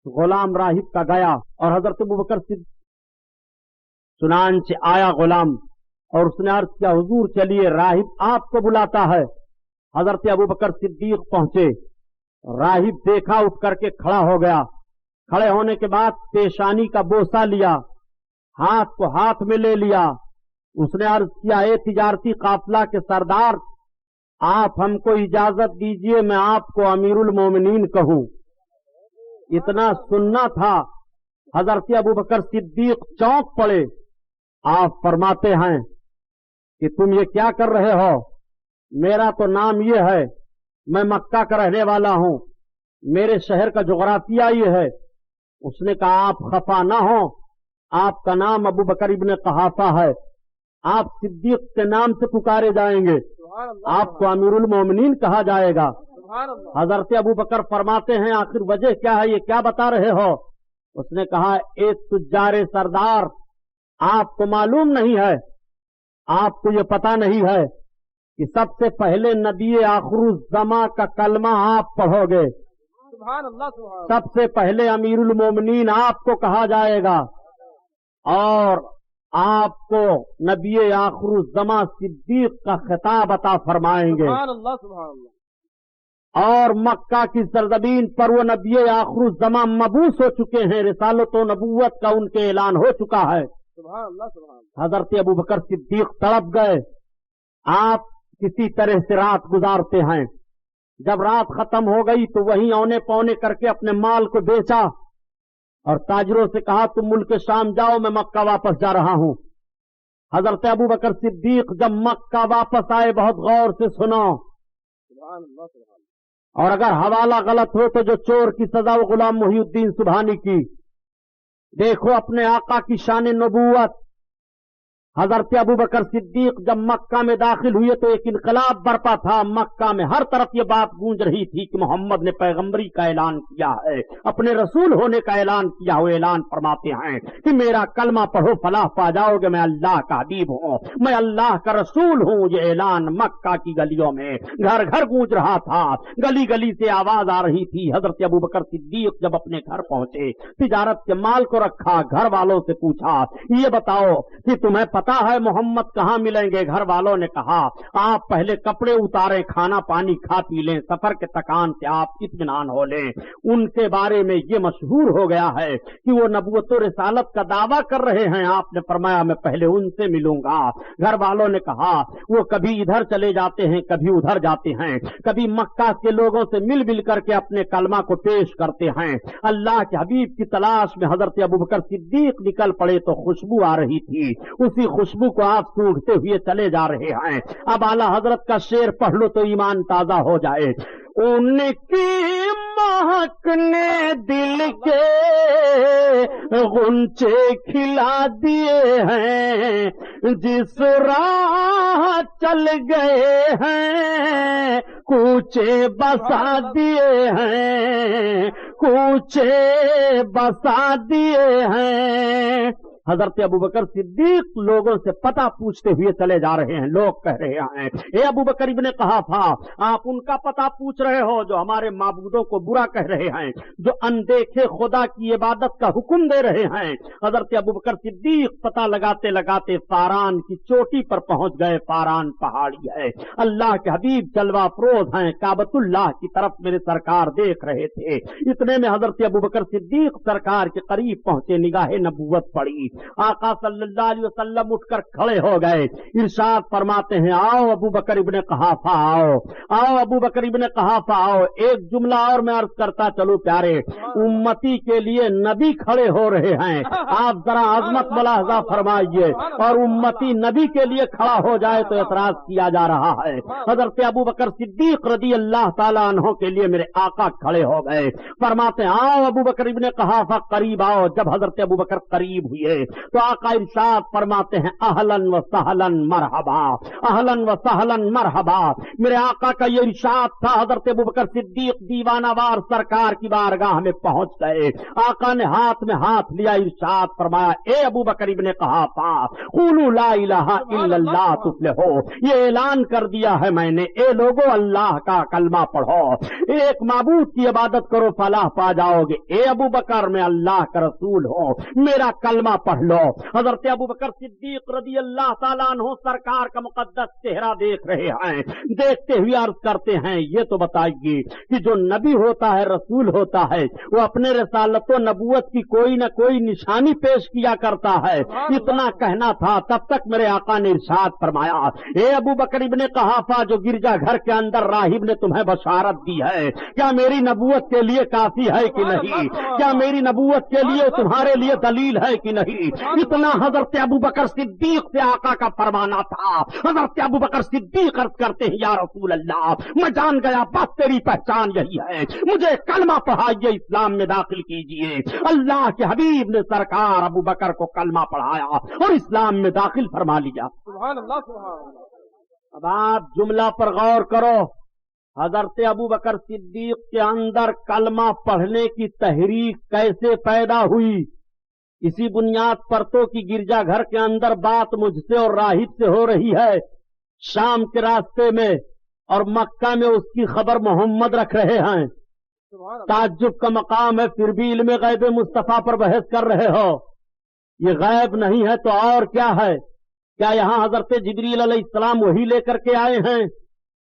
Speaker 1: غلام راہب کا گیا اور حضرت ابوبکر صدیق چنانچہ آیا غلام اور اس نے عرض کیا حضور چلیے راہب آپ کو بلاتا ہے۔ حضرت ابوبکر صدیق پہنچے، راہب دیکھا، اٹھ کر کے کھڑا ہو گیا، کھڑے ہونے کے بعد پیشانی کا بوسہ لیا، ہاتھ کو ہاتھ میں لے لیا، اس نے عرض کیا اے تجارتی قافلہ کے سردار آپ ہم کو اجازت دیجئے میں آپ کو امیر المومنین کہوں۔ اتنا سننا تھا، حضرت ابوبکر صدیق چونک پڑے۔ آپ فرماتے ہیں کہ تم یہ کیا کر رہے ہو؟ میرا تو نام یہ ہے، میں مکہ کا رہنے والا ہوں، میرے شہر کا جغرافیہ یہ ہے۔ اس نے کہا آپ خفا نہ ہو، آپ کا نام ابوبکر ابن قحافہ ہے، آپ صدیق کے نام سے پکارے جائیں گے، آپ کو امیر المومنین کہا جائے گا۔ حضرت ابوبکر فرماتے ہیں آخر وجہ کیا ہے، یہ کیا بتا رہے ہو؟ اس نے کہا اے تجار سردار آپ کو معلوم نہیں ہے، آپ کو یہ پتا نہیں ہے کہ سب سے پہلے نبی آخر الزماں کا کلمہ آپ پڑھو گے، سب سے پہلے امیر المومنین آپ کو کہا جائے گا اور آپ کو نبی آخر الزماں صدیق کا خطاب عطا فرمائیں گے۔ اور مکہ کی سرزمین پر وہ نبی آخر الزماں مبعوث ہو چکے ہیں، رسالت و نبوت کا ان کے اعلان ہو چکا ہے۔ حضرت ابوبکر صدیق تڑپ گئے۔ آپ کسی طرح سے رات گزارتے ہیں، جب رات ختم ہو گئی تو وہیں اونے پونے کر کے اپنے مال کو بیچا اور تاجروں سے کہا تم ملک شام جاؤ، میں مکہ واپس جا رہا ہوں۔ حضرت ابوبکر صدیق جب مکہ واپس آئے بہت غور سے سنو، اور اگر حوالہ غلط ہو تو جو چور کی سزا وہ غلام محی الدین سبحانی کی۔ دیکھو اپنے آقا کی شان نبوت۔ حضرت ابوبکر صدیق جب مکہ میں داخل ہوئے تو ایک انقلاب برپا تھا، مکہ میں ہر طرف یہ بات گونج رہی تھی کہ محمد نے پیغمبری کا اعلان کیا ہے، اپنے رسول ہونے کا اعلان کیا ہوا، اعلان فرماتے ہیں کہ میرا کلمہ پڑھو فلاح پا جاؤ گے، میں اللہ کا حبیب ہوں، میں اللہ کا رسول ہوں۔ یہ اعلان مکہ کی گلیوں میں گھر گھر گونج رہا تھا، گلی گلی سے آواز آ رہی تھی۔ حضرت ابوبکر صدیق جب اپنے گھر پہنچے، تجارت کے مال کو رکھا، گھر والوں سے پوچھا یہ بتاؤ کہ تمہیں پتہ ہے محمد کہاں ملیں گے؟ گھر والوں نے کہا آپ پہلے کپڑے اتاریں، کھانا پانی کھا پی لیں، سفر کے تکان سے آپ اطمینان ہو لیں۔ ان کے بارے میں یہ مشہور ہو گیا ہے کہ وہ نبوت و رسالت کا دعویٰ کر رہے ہیں۔ آپ نے فرمایا میں پہلے ان سے ملوں گا۔ گھر والوں نے کہا وہ کبھی ادھر چلے جاتے ہیں، کبھی ادھر جاتے ہیں، کبھی مکہ کے لوگوں سے مل کر کے اپنے کلمہ کو پیش کرتے ہیں۔ اللہ کے حبیب کی تلاش میں حضرت ابوبکر صدیق نکل پڑے تو خوشبو آ رہی تھی، اسی خوشبو کو آپ سونگھتے ہوئے چلے جا رہے ہیں۔ اب اعلی حضرت کا شعر پڑھ لو تو ایمان تازہ ہو جائے۔ ان کی مہک نے دل کے غنچے کھلا دیے ہیں، جس راہ چل گئے ہیں کوچے بسا دیے ہیں، کوچے بسا دیے ہیں۔ حضرت ابوبکر صدیق لوگوں سے پتہ پوچھتے ہوئے چلے جا رہے ہیں۔ لوگ کہہ رہے ہیں اے ابوبکر ابن قحافہ آپ ان کا پتہ پوچھ رہے ہو جو ہمارے معبودوں کو برا کہہ رہے ہیں، جو اندیکھے خدا کی عبادت کا حکم دے رہے ہیں۔ حضرت ابوبکر صدیق پتہ لگاتے لگاتے فاران کی چوٹی پر پہنچ گئے۔ فاران پہاڑی ہے، اللہ کے حبیب جلوہ افروز ہیں، کعبۃ اللہ کی طرف میرے سرکار دیکھ رہے تھے۔ اتنے میں حضرت ابوبکر صدیق سرکار کے قریب پہنچے، نگاہ نبوت پڑی۔ آقا صلی اللہ علیہ وسلم اٹھ کر کھڑے ہو گئے، ارشاد فرماتے ہیں آؤ ابو بکر ابن قحافہ آؤ، آؤ ابو بکر ابن قحافہ آؤ۔ ایک جملہ اور میں عرض کرتا چلو پیارے، امتی کے لیے نبی کھڑے ہو رہے ہیں، آپ ذرا عظمت ملاحظہ فرمائیے، اور امتی نبی کے لیے کھڑا ہو جائے تو اعتراض کیا جا رہا ہے۔ حضرت ابو بکر صدیق رضی اللہ تعالیٰ عنہ کے لیے میرے آقا کھڑے ہو گئے، فرماتے ہیں آؤ ابو بکر ابن قحافہ قریب آؤ۔ جب حضرت ابو بکر قریب ہوئے تو آقا ارشاد فرماتے ہیں اہلن و سہلن مرحبا، اہلن و سہلن مرحبا۔ میرے آقا کا یہ ارشاد تھا، حضرت ابو بکر صدیق دیوانہ وار سرکار کی بارگاہ میں پہنچ گئے، آقا نے ہاتھ میں ہاتھ لیا، ارشاد فرمایا اے ابو بکر ابن قحافہ قولوا لا الہ الا اللہ تفلحو، یہ اعلان کر دیا ہے میں نے، اے لوگو اللہ کا کلمہ پڑھو، ایک معبود کی عبادت کرو فلاح پا جاؤ گے۔ اے ابو بکر میں اللہ کا رسول ہوں، میرا کلمہ پڑھ لو۔ حضرت ابو بکر صدیق رضی اللہ تعالیٰ عنہ سرکار کا مقدس چہرہ دیکھ رہے ہیں، دیکھتے ہوئے عرض کرتے ہیں یہ تو بتائیے کہ جو نبی ہوتا ہے رسول ہوتا ہے وہ اپنے رسالت و نبوت کی کوئی نہ کوئی نشانی پیش کیا کرتا ہے۔ اتنا کہنا تھا تب تک میرے آقا نے ارشاد فرمایا اے ابو بکر ابن قحافہ جو گرجا گھر کے اندر راہب نے تمہیں بشارت دی ہے کیا میری نبوت کے لیے کافی ہے کہ نہیں؟ کیا میری نبوت کے لیے تمہارے لیے دلیل ہے کہ نہیں؟ اتنا حضرت ابو بکر صدیق سے آقا کا فرمانا تھا۔ حضرت ابو بکر صدیق عرض کرتے ہیں یا رسول اللہ میں جان گیا بس تیری پہچان یہی ہے، مجھے کلمہ پڑھائیے، اسلام میں داخل کیجئے۔ اللہ کے حبیب نے سرکار ابو بکر کو کلمہ پڑھایا اور اسلام میں داخل فرما لیا۔
Speaker 2: سبحان اللہ سبحان اللہ۔
Speaker 1: اب آپ جملہ پر غور کرو، حضرت ابو بکر صدیق کے اندر کلمہ پڑھنے کی تحریک کیسے پیدا ہوئی؟ اسی بنیاد پر تو کہ گرجا گھر کے اندر بات مجھ سے اور راہب سے ہو رہی ہے، شام کے راستے میں، اور مکہ میں اس کی خبر محمد رکھ رہے ہیں۔ تعجب کا مقام ہے، پھر بھی علم غیب مصطفیٰ پر بحث کر رہے ہو۔ یہ غیب نہیں ہے تو اور کیا ہے؟ کیا یہاں حضرت جبریل علیہ السلام وہی لے کر کے آئے ہیں؟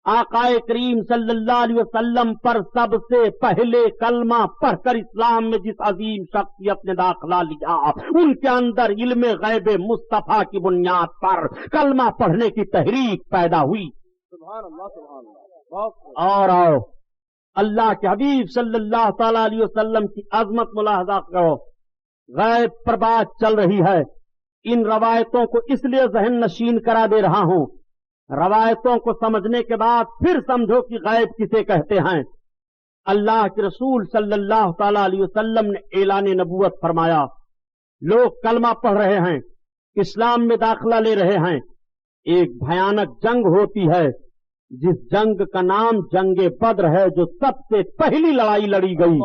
Speaker 1: آقا کریم صلی اللہ علیہ وسلم پر سب سے پہلے کلمہ پڑھ کر اسلام میں جس عظیم شخصیت نے داخلہ لیا ان کے اندر علم غیب مصطفیٰ کی بنیاد پر کلمہ پڑھنے کی تحریک پیدا ہوئی۔
Speaker 2: سبحان اللہ سبحان اللہ۔
Speaker 1: اور آؤ اللہ کے حبیب صلی اللہ تعالی علیہ وسلم کی عظمت ملاحظہ کرو، غیب پر بات چل رہی ہے، ان روایتوں کو اس لیے ذہن نشین کرا دے رہا ہوں، روایتوں کو سمجھنے کے بعد پھر سمجھو کہ غیب کسے کہتے ہیں۔ اللہ کے رسول صلی اللہ تعالی علیہ وسلم نے اعلان نبوت فرمایا، لوگ کلمہ پڑھ رہے ہیں، اسلام میں داخلہ لے رہے ہیں، ایک بھیانک جنگ ہوتی ہے جس جنگ کا نام جنگ بدر ہے، جو سب سے پہلی لڑائی لڑی گئی۔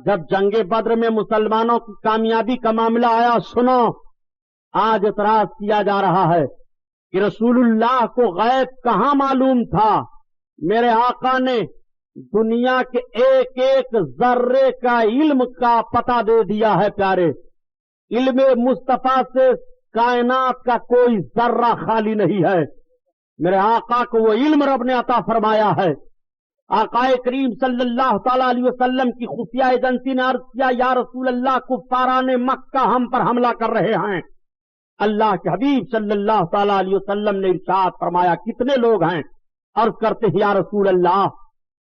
Speaker 1: جب جنگ بدر میں مسلمانوں کی کامیابی کا معاملہ آیا، سنو آج اعتراض کیا جا رہا ہے کہ رسول اللہ کو غیب کہاں معلوم تھا؟ میرے آقا نے دنیا کے ایک ایک ذرے کا علم کا پتہ دے دیا ہے پیارے، علم مصطفیٰ سے کائنات کا کوئی ذرہ خالی نہیں ہے، میرے آقا کو وہ علم رب نے عطا فرمایا ہے۔ آقا کریم صلی اللہ تعالی علیہ وسلم کی خفیہ ایجنسی نے عرض کیا یا رسول اللہ کفاران مکہ ہم پر حملہ کر رہے ہیں۔ اللہ کے حبیب صلی اللہ تعالی علیہ وسلم نے ارشاد فرمایا کتنے لوگ ہیں؟ عرض کرتے ہیں یا رسول اللہ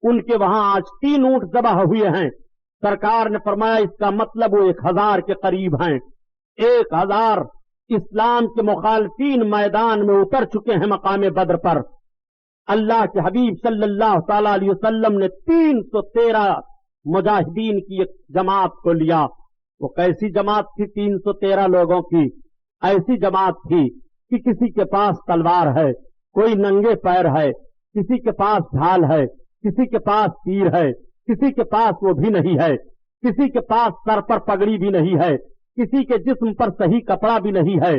Speaker 1: ان کے وہاں آج 3 اونٹ ذبح ہوئے ہیں۔ سرکار نے فرمایا اس کا مطلب وہ 1000 کے قریب ہیں، 1000 اسلام کے مخالفین میدان میں اتر چکے ہیں مقام بدر پر۔ اللہ کے حبیب صلی اللہ تعالی علیہ وسلم نے 313 مجاہدین کی ایک جماعت کو لیا۔ وہ کیسی جماعت تھی 313 لوگوں کی؟ ایسی جماعت تھی کہ کسی کے پاس تلوار ہے، کوئی ننگے پیر ہے، کسی کے پاس ڈھال ہے، کسی کے پاس تیر ہے، کسی کے پاس وہ بھی نہیں ہے، کسی کے پاس سر پر پگڑی بھی نہیں ہے، کسی کے جسم پر صحیح کپڑا بھی نہیں ہے۔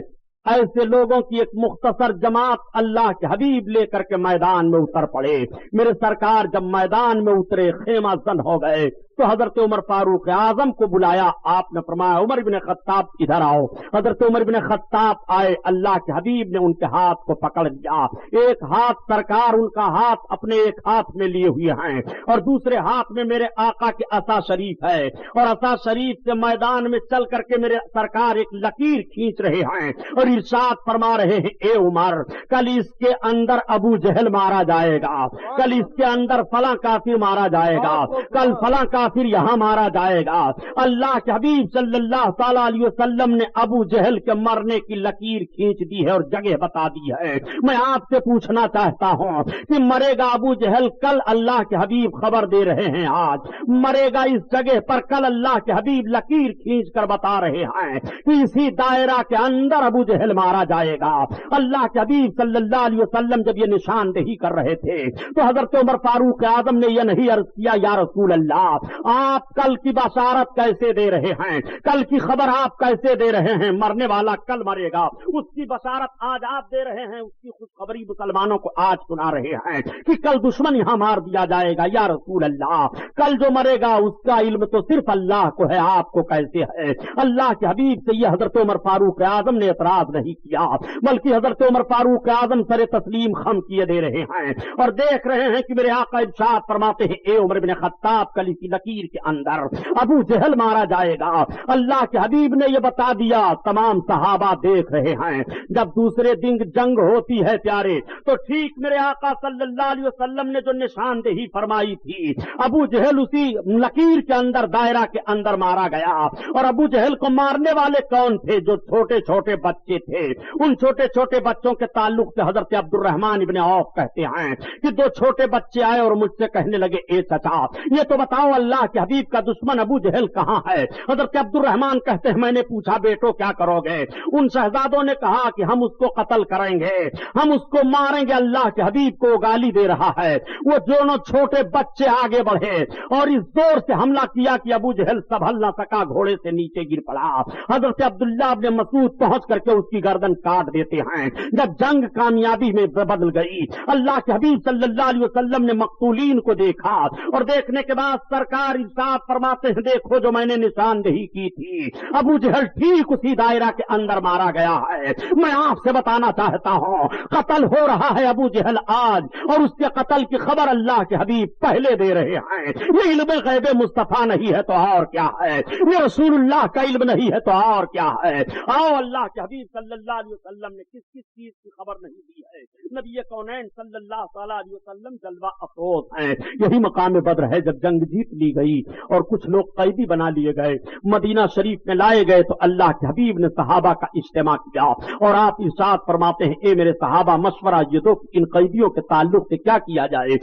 Speaker 1: ایسے لوگوں کی ایک مختصر جماعت اللہ کے حبیب لے کر کے میدان میں اتر پڑے۔ میرے سرکار جب میدان میں اترے خیمہ زن ہو گئے، تو حضرت عمر فاروق اعظم کو بلایا. آپ نے فرمایا عمر بن خطاب ادھر آؤ. حضرت عمر بن خطاب آئے. اللہ کے حبیب نے ان کے ہاتھ کو پکڑ لیا. ایک ہاتھ سرکار ان کا ہاتھ اپنے ایک ہاتھ میں لیے ہوئے ہیں اور دوسرے ہاتھ میں میرے آقا کے عصا شریف ہے, اور عصا شریف سے میدان میں چل کر کے میرے سرکار ایک لکیر کھینچ رہے ہیں اور ارشاد فرما رہے ہیں اے عمر کل اس کے اندر ابو جہل مارا جائے گا, کل اس کے اندر فلاں کافر مارا جائے گا, کل فلاں کافر یہاں مارا جائے گا. اللہ کے حبیب صلی اللہ تعالی علیہ وسلم نے ابو جہل کے مرنے کی لکیر کھینچ دی ہے اور جگہ بتا دی ہے. میں آپ سے پوچھنا چاہتا ہوں کہ مرے گا ابو جہل کل, اللہ کے حبیب خبر دے رہے ہیں آج مرے گا اس جگہ پر, کل اللہ کے حبیب لکیر کھینچ کر بتا رہے ہیں کہ اسی دائرہ کے اندر ابو جہل مارا جائے گا. اللہ کے حبیب صلی اللہ علیہ وسلم جب یہ نشاندہی کر رہے تھے تو حضرت عمر فاروق اعظم نے یہ نہیں عرض کیا یا رسول اللہ آپ کل کی بشارت کیسے دے رہے ہیں, کل کی خبر آپ کیسے دے رہے ہیں, مرنے والا کل مرے گا اس کی بشارت آج آپ دے رہے ہیں, اس کی خوشخبری مسلمانوں کو آج سنا رہے ہیں کہ کل دشمن یہاں مار دیا جائے گا. یا رسول اللہ کل جو مرے گا اس کا علم تو صرف اللہ کو ہے, آپ کو کیسے ہے؟ اللہ کے حبیب سے یہ حضرت عمر فاروق اعظم نے اعتراض نہیں کیا بلکہ حضرت عمر فاروق اعظم سر تسلیم خم کیے دے رہے ہیں اور دیکھ رہے ہیں کہ میرے آقا ارشاد فرماتے ہیں اے عمر بن خطاب کل کی لکیر کے اندر ابو جہل مارا جائے گا. اللہ کے حبیب نے یہ بتا دیا. تمام صحابہ دیکھ رہے ہیں جب دوسرے دن جنگ ہوتی ہے پیارے تو ٹھیک میرے آقا صلی اللہ علیہ وسلم نے جو نشاندہی فرمائی تھی ابو جہل اسی لکیر کے اندر دائرہ کے اندر مارا گیا. اور ابو جہل کو مارنے والے کون تھے؟ جو چھوٹے چھوٹے بچے تھے. ان چھوٹے چھوٹے بچوں کے تعلق سے حضرت عبد الرحمن ابن عوف کہتے ہیں کہ دو چھوٹے بچے آئے اور مجھ سے کہنے لگے اے چچا یہ تو بتاؤ اللہ کے حبیب کا دشمن ابو جہل کہاں ہے؟ حضرت عبد الرحمن کہتے ہیں میں نے پوچھا بیٹو کیا کرو گے؟ ان شہزادوں نے کہا کہ ہم اس کو قتل کریں گے, ہم اس کو ماریں گے. اللہ کے حبیب کو گالی دے رہا ہے. وہ دونوں چھوٹے بچے آگے بڑھے اور اس زور سے حملہ کیا کہ ابو جہل سنبھل نہ سکا, گھوڑے سے نیچے گر پڑا. حضرت عبداللہ ابن مسعود پہنچ کر کے اس کی گردن کاٹ دیتے ہیں. جب جنگ کامیابی میں بدل گئی اللہ کے حبیب صلی اللہ علیہ وسلم نے مقتولین کو دیکھا اور دیکھنے کے بعد سرکار ارشاد فرماتے ہیں دیکھو جو میں نے نشاندہی کی تھی ابو جہل ٹھیک اسی دائرہ کے اندر مارا گیا ہے. میں آپ سے بتانا چاہتا ہوں قتل ہو رہا ہے ابو جہل آج, اور اس کے قتل کی خبر اللہ کے حبیب پہلے دے رہے ہیں. یہ علم غیب مصطفیٰ نہیں ہے تو اور کیا ہے, یہ رسول اللہ کا علم نہیں ہے تو اور کیا ہے. آؤ اللہ کے حبیب صلی اللہ علیہ وسلم نے کس کس چیز کی خبر نہیں دی ہے. نبی کونین صلی اللہ تعالی علیہ وسلم جلوہ افروز ہیں. یہی مقام بدر ہے جب جنگ جیت لی گئی اور کچھ لوگ قیدی بنا لیے گئے, مدینہ شریف میں لائے گئے تو اللہ کے حبیب نے صحابہ کا اجتماع کیا اور آپ ارشاد فرماتے ہیں اے میرے صحابہ مشورہ یہ دو ان قیدیوں کے تعلق سے کیا کیا جائے.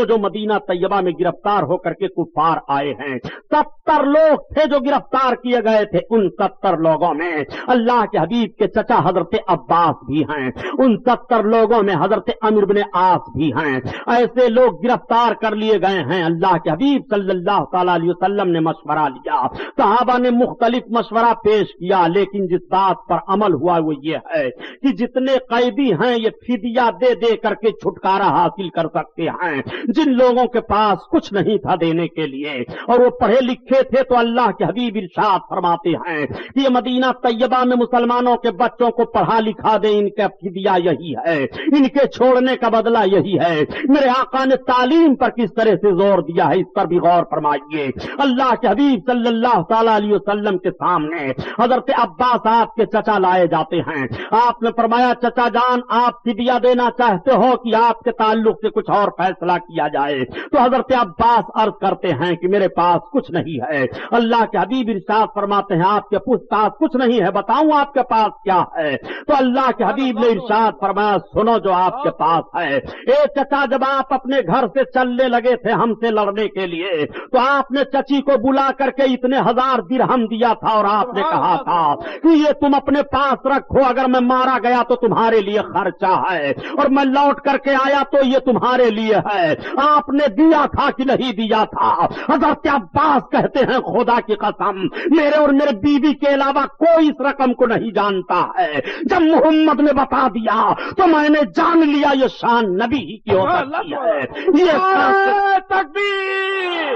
Speaker 1: جو مدینہ طیبہ میں گرفتار ہو کر کے کفار آئے ہیں 70 لوگ تھے جو گرفتار کیے گئے تھے. ان 70 لوگوں میں اللہ کے حبیب کے چچا حضرت عباس بھی ہیں, ان 70 لوگوں میں حضرت عمرو بن عاص بھی ہیں. ایسے لوگ گرفتار کر لیے گئے ہیں. اللہ کے حبیب صلی اللہ تعالی علیہ وسلم نے مشورہ لیا, صحابہ نے مختلف مشورہ پیش کیا, لیکن جس بات پر عمل ہوا وہ یہ ہے کہ جتنے قیدی ہیں یہ فدیہ دے دے کر کے چھٹکارا حاصل کر سکتے ہیں. جن لوگوں کے پاس کچھ نہیں تھا دینے کے لیے اور وہ پڑھے لکھے تھے تو اللہ کے حبیب ارشاد فرماتے ہیں کہ یہ مدینہ طیبہ میں مسلمانوں کے بچوں کو پڑھا لکھا دیں, ان کا فدیہ یہی ہے, ان کے چھوڑنے کا بدلہ یہی ہے. میرے آقا نے تعلیم پر کس طرح سے زور دیا ہے اس پر بھی غور فرمائیے. اللہ کے حبیب صلی اللہ تعالی علیہ وسلم کے سامنے حضرت عباس آپ کے چچا لائے جاتے ہیں. آپ نے فرمایا چچا جان آپ فدیہ دینا چاہتے ہو کہ آپ کے تعلق سے کچھ اور فیصلہ کیا جائے؟ تو حضرت عباس عرض کرتے ہیں کہ میرے پاس کچھ نہیں ہے. اللہ کے حبیب ارشاد فرماتے ہیں آپ کے پاس کچھ نہیں ہے, بتاؤں آپ کے پاس کیا ہے؟ تو اللہ کے حبیب نے ارشاد فرمایا سنو جو آپ کے پاس ہے. اے چچا جب آپ اپنے گھر سے چلنے لگے تھے ہم سے لڑنے کے لیے تو آپ نے چچی کو بلا کر کے اتنے 1000 درہم دیا تھا اور آپ نے کہا تھا کہ یہ تم اپنے پاس رکھو, اگر میں مارا گیا تو تمہارے لیے خرچہ ہے اور میں لوٹ کر کے آیا تو یہ تمہارے لیے ہے. آپ نے دیا تھا کہ نہیں دیا تھا؟ حضرت عباس کہتے ہیں خدا کی قسم میرے اور میرے بیوی کے علاوہ کوئی اس رقم کو نہیں جانتا ہے. جب محمد نے بتا دیا تو میں نے جان لیا یہ شان نبی ہی کی ہو سکتی ہے. یہ
Speaker 2: تکبیر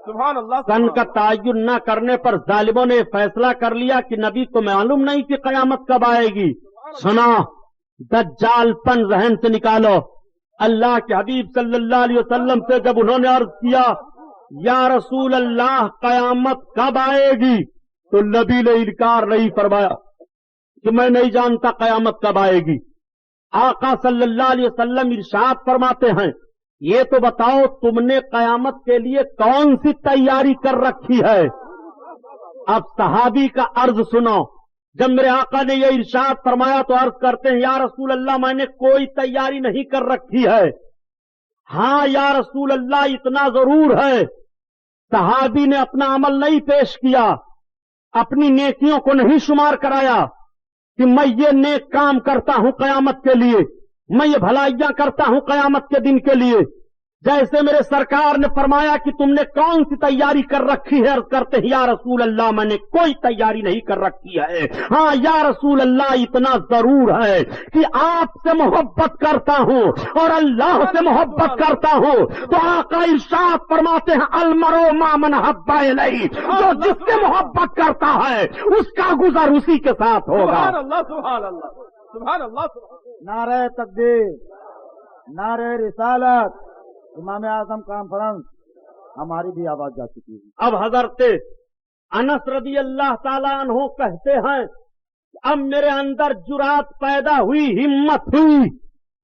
Speaker 2: سبحان اللہ
Speaker 1: سن کا تعین نہ کرنے پر ظالموں نے فیصلہ کر لیا کہ نبی کو معلوم نہیں کہ قیامت کب آئے گی. سنا، دجال پن ذہن سے نکالو. اللہ کے حبیب صلی اللہ علیہ وسلم سے جب انہوں نے عرض کیا یا رسول اللہ قیامت کب آئے گی، تو نبی نے انکار نہیں فرمایا کہ میں نہیں جانتا قیامت کب آئے گی. آقا صلی اللہ علیہ وسلم ارشاد فرماتے ہیں یہ تو بتاؤ تم نے قیامت کے لیے کون سی تیاری کر رکھی ہے. اب صحابی کا عرض سنو. جب میرے آقا نے یہ ارشاد فرمایا تو عرض کرتے ہیں یا رسول اللہ میں نے کوئی تیاری نہیں کر رکھی ہے. ہاں یا رسول اللہ اتنا ضرور ہے، صحابی نے اپنا عمل نہیں پیش کیا، اپنی نیکیوں کو نہیں شمار کرایا کہ میں یہ نیک کام کرتا ہوں قیامت کے لیے، میں یہ بھلائیاں کرتا ہوں قیامت کے دن کے لیے. جیسے میرے سرکار نے فرمایا کہ تم نے کون سی تیاری کر رکھی ہے، عرض کرتے ہیں یا رسول اللہ میں نے کوئی تیاری نہیں کر رکھی ہے. ہاں یا رسول اللہ اتنا ضرور ہے کہ آپ سے محبت کرتا ہوں اور اللہ سے محبت کرتا ہوں. تو آقا ارشاد فرماتے ہیں المرء مع من احب الیہ، جو جس سے محبت کرتا ہے اس کا گزر اسی کے ساتھ ہوگا.
Speaker 2: سبحان اللہ سبحان اللہ سبحان اللہ سبحان اللہ.
Speaker 3: نعرہ تکبیر، نعرہ رسالت، امام اعظم کانفرنس، ہماری بھی آواز جا چکی ہے.
Speaker 1: اب حضرت انس رضی اللہ تعالیٰ عنہ کہتے ہیں اب میرے اندر جرات پیدا ہوئی، ہمت ہوئی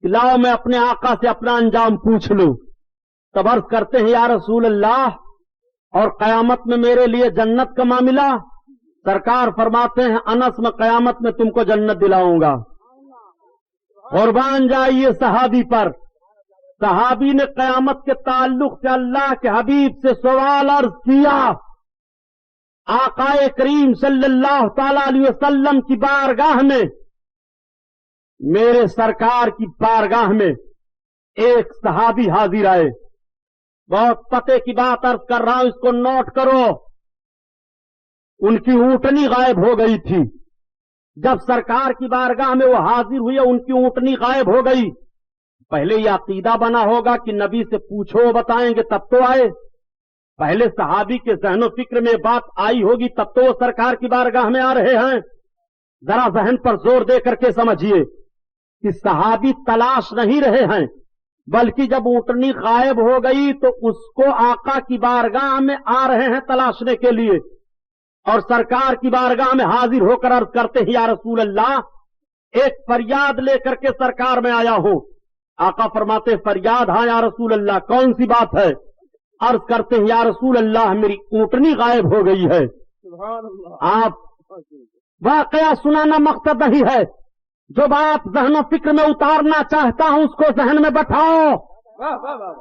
Speaker 1: کہ لاؤ میں اپنے آقا سے اپنا انجام پوچھ لوں. تب عرض کرتے ہیں یا رسول اللہ اور قیامت میں میرے لیے جنت کا معاملہ؟ سرکار فرماتے ہیں انس میں قیامت میں تم کو جنت دلاؤں گا. قربان جائیے صحابی پر. صحابی نے قیامت کے تعلق سے اللہ کے حبیب سے سوال عرض کیا. آقا کریم صلی اللہ تعالی علیہ وسلم کی بارگاہ میں، میرے سرکار کی بارگاہ میں ایک صحابی حاضر آئے. بہت پتے کی بات عرض کر رہا ہوں، اس کو نوٹ کرو. ان کی اونٹنی غائب ہو گئی تھی. جب سرکار کی بارگاہ میں وہ حاضر ہوئے ان کی اونٹنی غائب ہو گئی. پہلے یہ عقیدہ بنا ہوگا کہ نبی سے پوچھو بتائیں گے تب تو آئے. پہلے صحابی کے ذہن و فکر میں بات آئی ہوگی تب تو وہ سرکار کی بارگاہ میں آ رہے ہیں. ذرا ذہن پر زور دے کر کے سمجھیے کہ صحابی تلاش نہیں رہے ہیں، بلکہ جب اونٹنی غائب ہو گئی تو اس کو آقا کی بارگاہ میں آ رہے ہیں تلاشنے کے لیے، اور سرکار کی بارگاہ میں حاضر ہو کر عرض کرتے ہیں یا رسول اللہ ایک فریاد لے کر کے سرکار میں آیا ہوں. آقا فرماتے فریاد؟ ہاں یا رسول اللہ کون سی بات ہے؟ عرض کرتے ہیں یا رسول اللہ میری اونٹنی غائب ہو گئی ہے.
Speaker 2: سبحان اللہ.
Speaker 1: آپ واقعہ سنانا مقصد نہیں ہے، جو بات ذہن و فکر میں اتارنا چاہتا ہوں اس کو ذہن میں بٹھاؤ.
Speaker 2: واہ واہ واہ.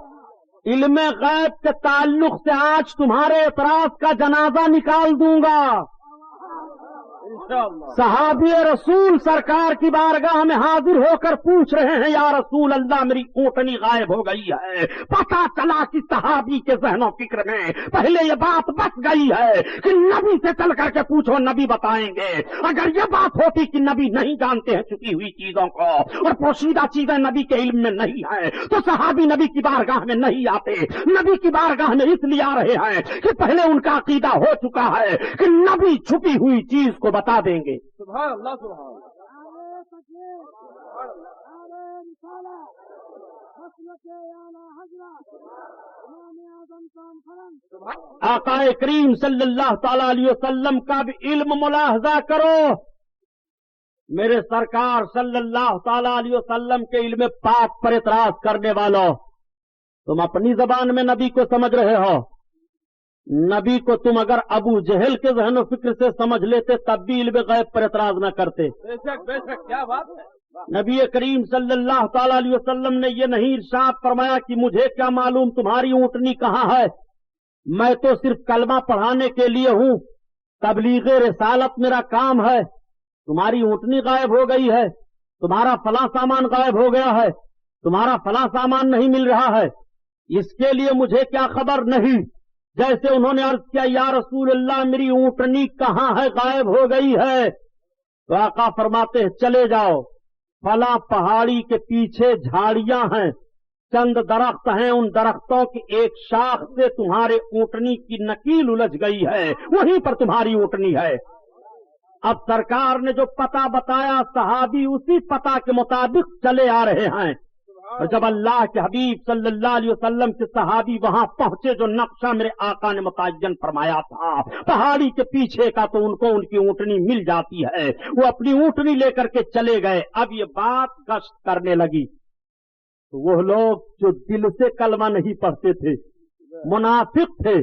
Speaker 1: علم غیب کے تعلق سے آج تمہارے اعتراض کا جنازہ نکال دوں گا.
Speaker 2: انشاءاللہ.
Speaker 1: صحابی رسول سرکار کی بارگاہ میں حاضر ہو کر پوچھ رہے ہیں یا رسول اللہ میری اونٹنی غائب ہو گئی ہے. پتا چلا کہ صحابی کے ذہن و فکر میں پہلے یہ بات بس گئی ہے کہ نبی سے چل کر کے پوچھو نبی بتائیں گے. اگر یہ بات ہوتی کہ نبی نہیں جانتے ہیں چھپی ہوئی چیزوں کو اور پوشیدہ چیزیں نبی کے علم میں نہیں ہیں تو صحابی نبی کی بارگاہ میں نہیں آتے. نبی کی بارگاہ میں اس لیے آ رہے ہیں کہ پہلے ان کا عقیدہ ہو چکا ہے کہ نبی چھپی ہوئی چیز کو بتا دیں گے.
Speaker 2: سبحان اللہ سبحان اللہ.
Speaker 1: آقا کریم صلی اللہ تعالی علیہ وسلم کا بھی علم ملاحظہ کرو. میرے سرکار صلی اللہ تعالی علیہ وسلم کے علم پاک پر اعتراض کرنے والوں، تم اپنی زبان میں نبی کو سمجھ رہے ہو. نبی کو تم اگر ابو جہل کے ذہن و فکر سے سمجھ لیتے تب بھی علم غیب پر اعتراض نہ کرتے.
Speaker 2: بے شک کیا بات ہے.
Speaker 1: نبی کریم صلی اللہ تعالی علیہ وسلم نے یہ نہیں ارشاد فرمایا کہ مجھے کیا معلوم تمہاری اونٹنی کہاں ہے، میں تو صرف کلمہ پڑھانے کے لیے ہوں، تبلیغ رسالت میرا کام ہے. تمہاری اونٹنی غائب ہو گئی ہے، تمہارا فلاں سامان غائب ہو گیا ہے، تمہارا فلاں سامان نہیں مل رہا ہے، اس کے لیے مجھے کیا خبر نہیں. جیسے انہوں نے عرض کیا یا رسول اللہ میری اونٹنی کہاں ہے، غائب ہو گئی ہے، تو آقا فرماتے ہیں چلے جاؤ فلاں پہاڑی کے پیچھے جھاڑیاں ہیں چند درخت ہیں، ان درختوں کی ایک شاخ سے تمہارے اونٹنی کی نکیل الجھ گئی ہے، وہیں پر تمہاری اونٹنی ہے۔ اب سرکار نے جو پتہ بتایا صحابی اسی پتہ کے مطابق چلے آ رہے ہیں، اور جب اللہ کے حبیب صلی اللہ علیہ وسلم کے صحابی وہاں پہنچے، جو نقشہ میرے آقا نے متعین فرمایا تھا پہاڑی کے پیچھے کا، تو ان کو ان کی اونٹنی مل جاتی ہے، وہ اپنی اونٹنی لے کر کے چلے گئے۔ اب یہ بات گشت کرنے لگی، تو وہ لوگ جو دل سے کلمہ نہیں پڑھتے تھے، منافق تھے،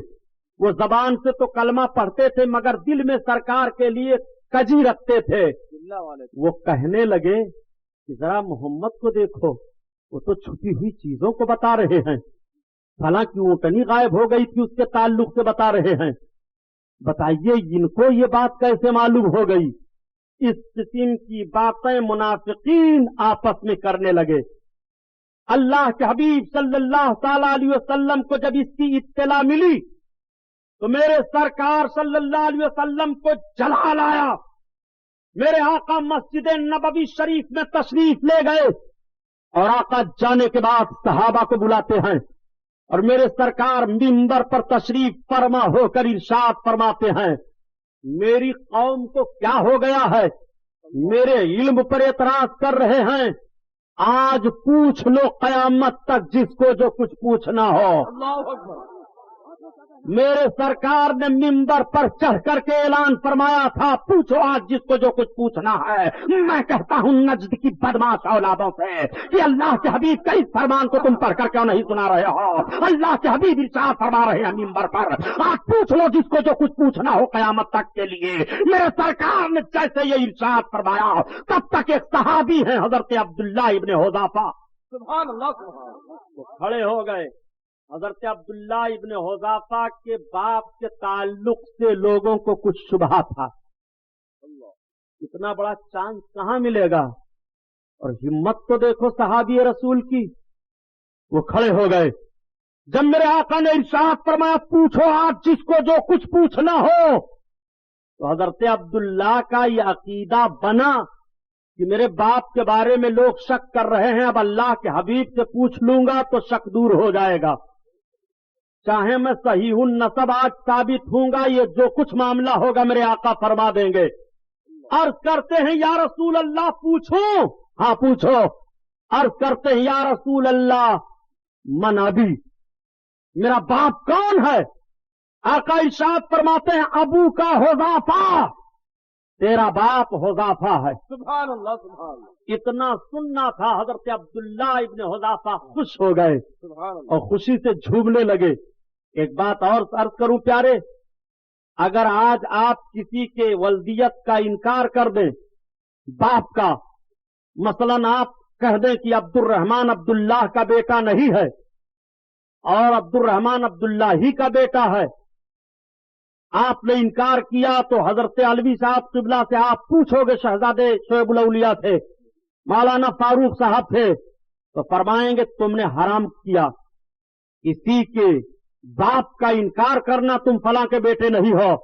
Speaker 1: وہ زبان سے تو کلمہ پڑھتے تھے مگر دل میں سرکار کے لیے کجی رکھتے تھے، وہ کہنے لگے کہ ذرا محمد کو دیکھو، وہ تو چھپی ہوئی چیزوں کو بتا رہے ہیں، حالانکہ اونٹنی غائب ہو گئی تھی اس کے تعلق سے بتا رہے ہیں، بتائیے ان کو یہ بات کیسے معلوم ہو گئی؟ اس قسم کی باتیں منافقین آپس میں کرنے لگے۔ اللہ کے حبیب صلی اللہ تعالی علیہ وسلم کو جب اس کی اطلاع ملی تو میرے سرکار صلی اللہ علیہ وسلم کو جلال آیا، میرے آقا مسجد نبوی شریف میں تشریف لے گئے، اور آقا جانے کے بعد صحابہ کو بلاتے ہیں، اور میرے سرکار منبر پر تشریف فرما ہو کر ارشاد فرماتے ہیں، میری قوم کو کیا ہو گیا ہے، میرے علم پر اعتراض کر رہے ہیں، آج پوچھ لو قیامت تک جس کو جو کچھ پوچھنا ہو۔
Speaker 2: اللہ اکبر۔
Speaker 1: میرے سرکار نے منبر پر چڑھ کر کے اعلان فرمایا تھا، پوچھو آج جس کو جو کچھ پوچھنا ہے۔ میں کہتا ہوں نجد کی بدماش اولادوں سے کہ اللہ کے حبیب کا اس فرمان کو تم پڑھ کر کیوں نہیں سنا رہے ہو؟ اللہ کے حبیب ارشاد فرما رہے ہیں منبر پر، آج پوچھ لو جس کو جو کچھ پوچھنا ہو قیامت تک کے لیے۔ میرے سرکار نے جیسے یہ ارشاد فرمایا، تب تک ایک صحابی ہیں حضرت عبداللہ ابن حذافہ،
Speaker 2: سبحان اللہ سبحان اللہ۔
Speaker 1: وہ کھڑے ہو گئے۔ حضرت عبداللہ ابن حذافہ کے باپ کے تعلق سے لوگوں کو کچھ شبہ تھا، اتنا بڑا چانس کہاں ملے گا، اور ہمت تو دیکھو صحابی رسول کی۔ وہ کھڑے ہو گئے، جب میرے آقا نے ارشاد فرمایا پوچھو آج جس کو جو کچھ پوچھنا ہو، تو حضرت عبداللہ کا یہ عقیدہ بنا کہ میرے باپ کے بارے میں لوگ شک کر رہے ہیں، اب اللہ کے حبیب سے پوچھ لوں گا تو شک دور ہو جائے گا، چاہے میں صحیح النسب آج ثابت ہوں گا، یہ جو کچھ معاملہ ہوگا میرے آقا فرما دیں گے۔ عرض کرتے ہیں یا رسول اللہ پوچھوں؟ ہاں پوچھو۔ عرض کرتے ہیں یا رسول اللہ من ابی، میرا باپ کون ہے؟ آقا ارشاد فرماتے ہیں ابو کا حذافہ، تیرا باپ حذافہ ہے۔
Speaker 2: سبحان اللہ سبحان اللہ۔
Speaker 1: اتنا سننا تھا، حضرت عبداللہ ابن حذافہ خوش ہو گئے
Speaker 2: سبحان اللہ۔
Speaker 1: اور خوشی سے جھومنے لگے۔ ایک بات اور عرض کروں پیارے، اگر آج آپ کسی کے ولدیت کا انکار کر دیں، باپ کا، مثلا آپ کہہ دیں کہ عبد الرحمن عبداللہ کا بیٹا نہیں ہے اور عبد الرحمن عبداللہ ہی کا بیٹا ہے، آپ نے انکار کیا تو حضرت علوی صاحب قبلہ سے آپ پوچھو گے، شہزادے شعیب الاولیاء تھے، مولانا فاروق صاحب تھے، تو فرمائیں گے تم نے حرام کیا، اسی کے باپ کا انکار کرنا، تم فلاں کے بیٹے نہیں ہو،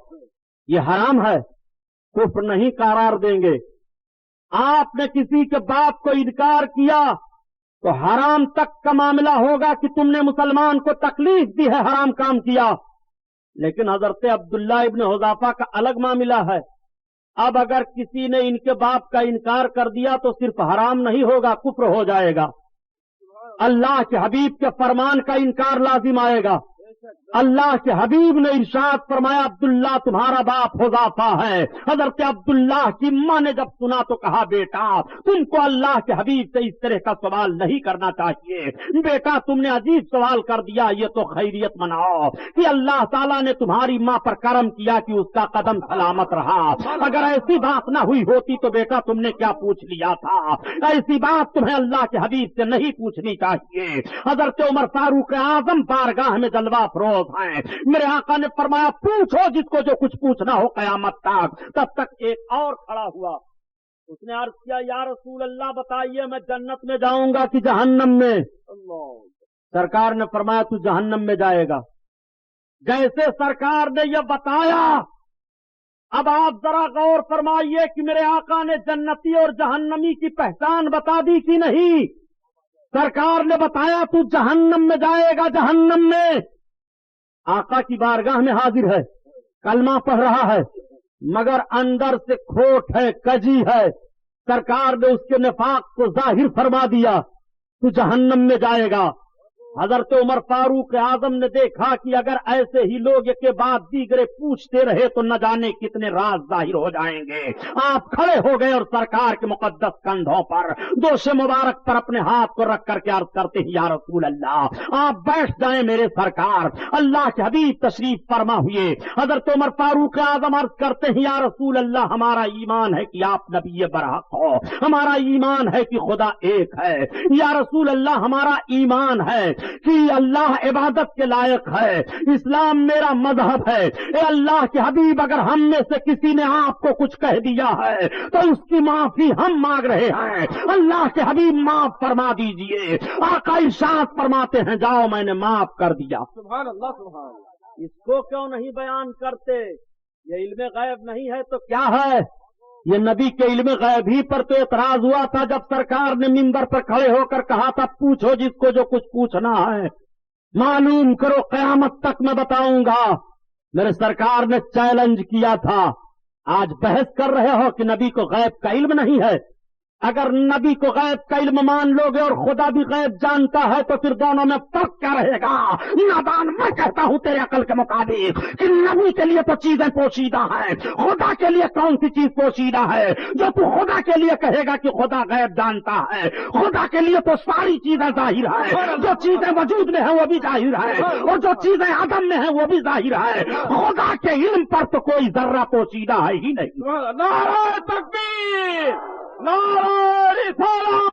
Speaker 1: یہ حرام ہے، کفر نہیں قرار دیں گے۔ آپ نے کسی کے باپ کو انکار کیا تو حرام تک کا معاملہ ہوگا کہ تم نے مسلمان کو تکلیف دی ہے، حرام کام کیا۔ لیکن حضرت عبداللہ ابن حذافہ کا الگ معاملہ ہے، اب اگر کسی نے ان کے باپ کا انکار کر دیا تو صرف حرام نہیں ہوگا، کفر ہو جائے گا، اللہ کے حبیب کے فرمان کا انکار لازم آئے گا۔ اللہ کے حبیب نے ارشاد فرمایا عبداللہ تمہارا باپ حذافہ ہے۔ حضرت عبداللہ کی ماں نے جب سنا تو کہا بیٹا تم کو اللہ کے حبیب سے اس طرح کا سوال نہیں کرنا چاہیے، بیٹا تم نے عجیب سوال کر دیا، یہ تو خیریت مناؤ کہ اللہ تعالیٰ نے تمہاری ماں پر کرم کیا کہ اس کا قدم سلامت رہا، اگر ایسی بات نہ ہوئی ہوتی تو بیٹا تم نے کیا پوچھ لیا تھا، ایسی بات تمہیں اللہ کے حبیب سے نہیں پوچھنی چاہیے۔ حضرت عمر فاروق اعظم بارگاہ میں جلوہ افروز ہیں، میرے آقا نے فرمایا پوچھو جس کو جو کچھ پوچھنا ہو قیامت تک۔ تب تک ایک اور کھڑا ہوا، اس نے عرض کیا یا رسول اللہ بتائیے میں جنت میں جاؤں گا کہ جہنم میں؟ سرکار نے فرمایا تو جہنم میں جائے گا۔ جیسے سرکار نے یہ بتایا، اب آپ ذرا غور فرمائیے کہ میرے آقا نے جنتی اور جہنمی کی پہچان بتا دی کہ نہیں؟ سرکار نے بتایا تو جہنم میں جائے گا، جہنم میں۔ آقا کی بارگاہ میں حاضر ہے، کلمہ پڑھ رہا ہے، مگر اندر سے کھوٹ ہے، کجی ہے۔ سرکار نے اس کے نفاق کو ظاہر فرما دیا، تو جہنم میں جائے گا۔ حضرت عمر فاروق اعظم نے دیکھا کہ اگر ایسے ہی لوگ ایک کے بعد دیگرے پوچھتے رہے تو نہ جانے کتنے راز ظاہر ہو جائیں گے۔ آپ کھڑے ہو گئے اور سرکار کے مقدس کندھوں پر دوش مبارک پر اپنے ہاتھ کو رکھ کر کے عرض کرتے ہیں، یا رسول اللہ آپ بیٹھ جائیں میرے سرکار۔ اللہ کے حبیب تشریف فرما ہوئے۔ حضرت عمر فاروق اعظم عرض کرتے ہیں، یا رسول اللہ ہمارا ایمان ہے کہ آپ نبی برحق ہو، ہمارا ایمان ہے کہ خدا ایک ہے۔ یا رسول اللہ ہمارا ایمان ہے کہ اللہ عبادت کے لائق ہے، اسلام میرا مذہب ہے۔ اے اللہ کے حبیب اگر ہم میں سے کسی نے آپ کو کچھ کہہ دیا ہے تو اس کی معافی ہم مانگ رہے ہیں، اللہ کے حبیب معاف فرما دیجئے۔ آقا ارشاد فرماتے ہیں، جاؤ میں نے معاف کر دیا۔
Speaker 2: سبحان اللہ سبحان اللہ۔
Speaker 1: اس کو کیوں نہیں بیان کرتے؟ یہ علم غیب نہیں ہے تو کیا ہے؟ یہ نبی کے علم غیب ہی پر تو اعتراض ہوا تھا جب سرکار نے منبر پر کھڑے ہو کر کہا تھا، پوچھو جس کو جو کچھ پوچھنا ہے، معلوم کرو قیامت تک میں بتاؤں گا۔ میرے سرکار نے چیلنج کیا تھا، آج بحث کر رہے ہو کہ نبی کو غیب کا علم نہیں ہے۔ اگر نبی کو غیب کا علم مان لو گے اور خدا بھی غیب جانتا ہے تو پھر دونوں میں فرق کیا رہے گا؟ نادان میں کہتا ہوں تیرے عقل کے مطابق کہ نبی کے لیے تو چیزیں پوشیدہ ہیں، خدا کے لیے کون سی چیز پوشیدہ ہے؟ جو تو خدا کے لیے کہے گا کہ خدا غیب جانتا ہے، خدا کے لیے تو ساری چیزیں ظاہر ہیں، جو چیزیں وجود میں ہیں وہ بھی ظاہر ہیں اور جو چیزیں عدم میں ہیں وہ بھی ظاہر ہے۔ خدا کے علم پر تو کوئی ذرہ پوشیدہ ہے ہی نہیں۔
Speaker 2: نعرہ تکبیر، نعرہ رسالت۔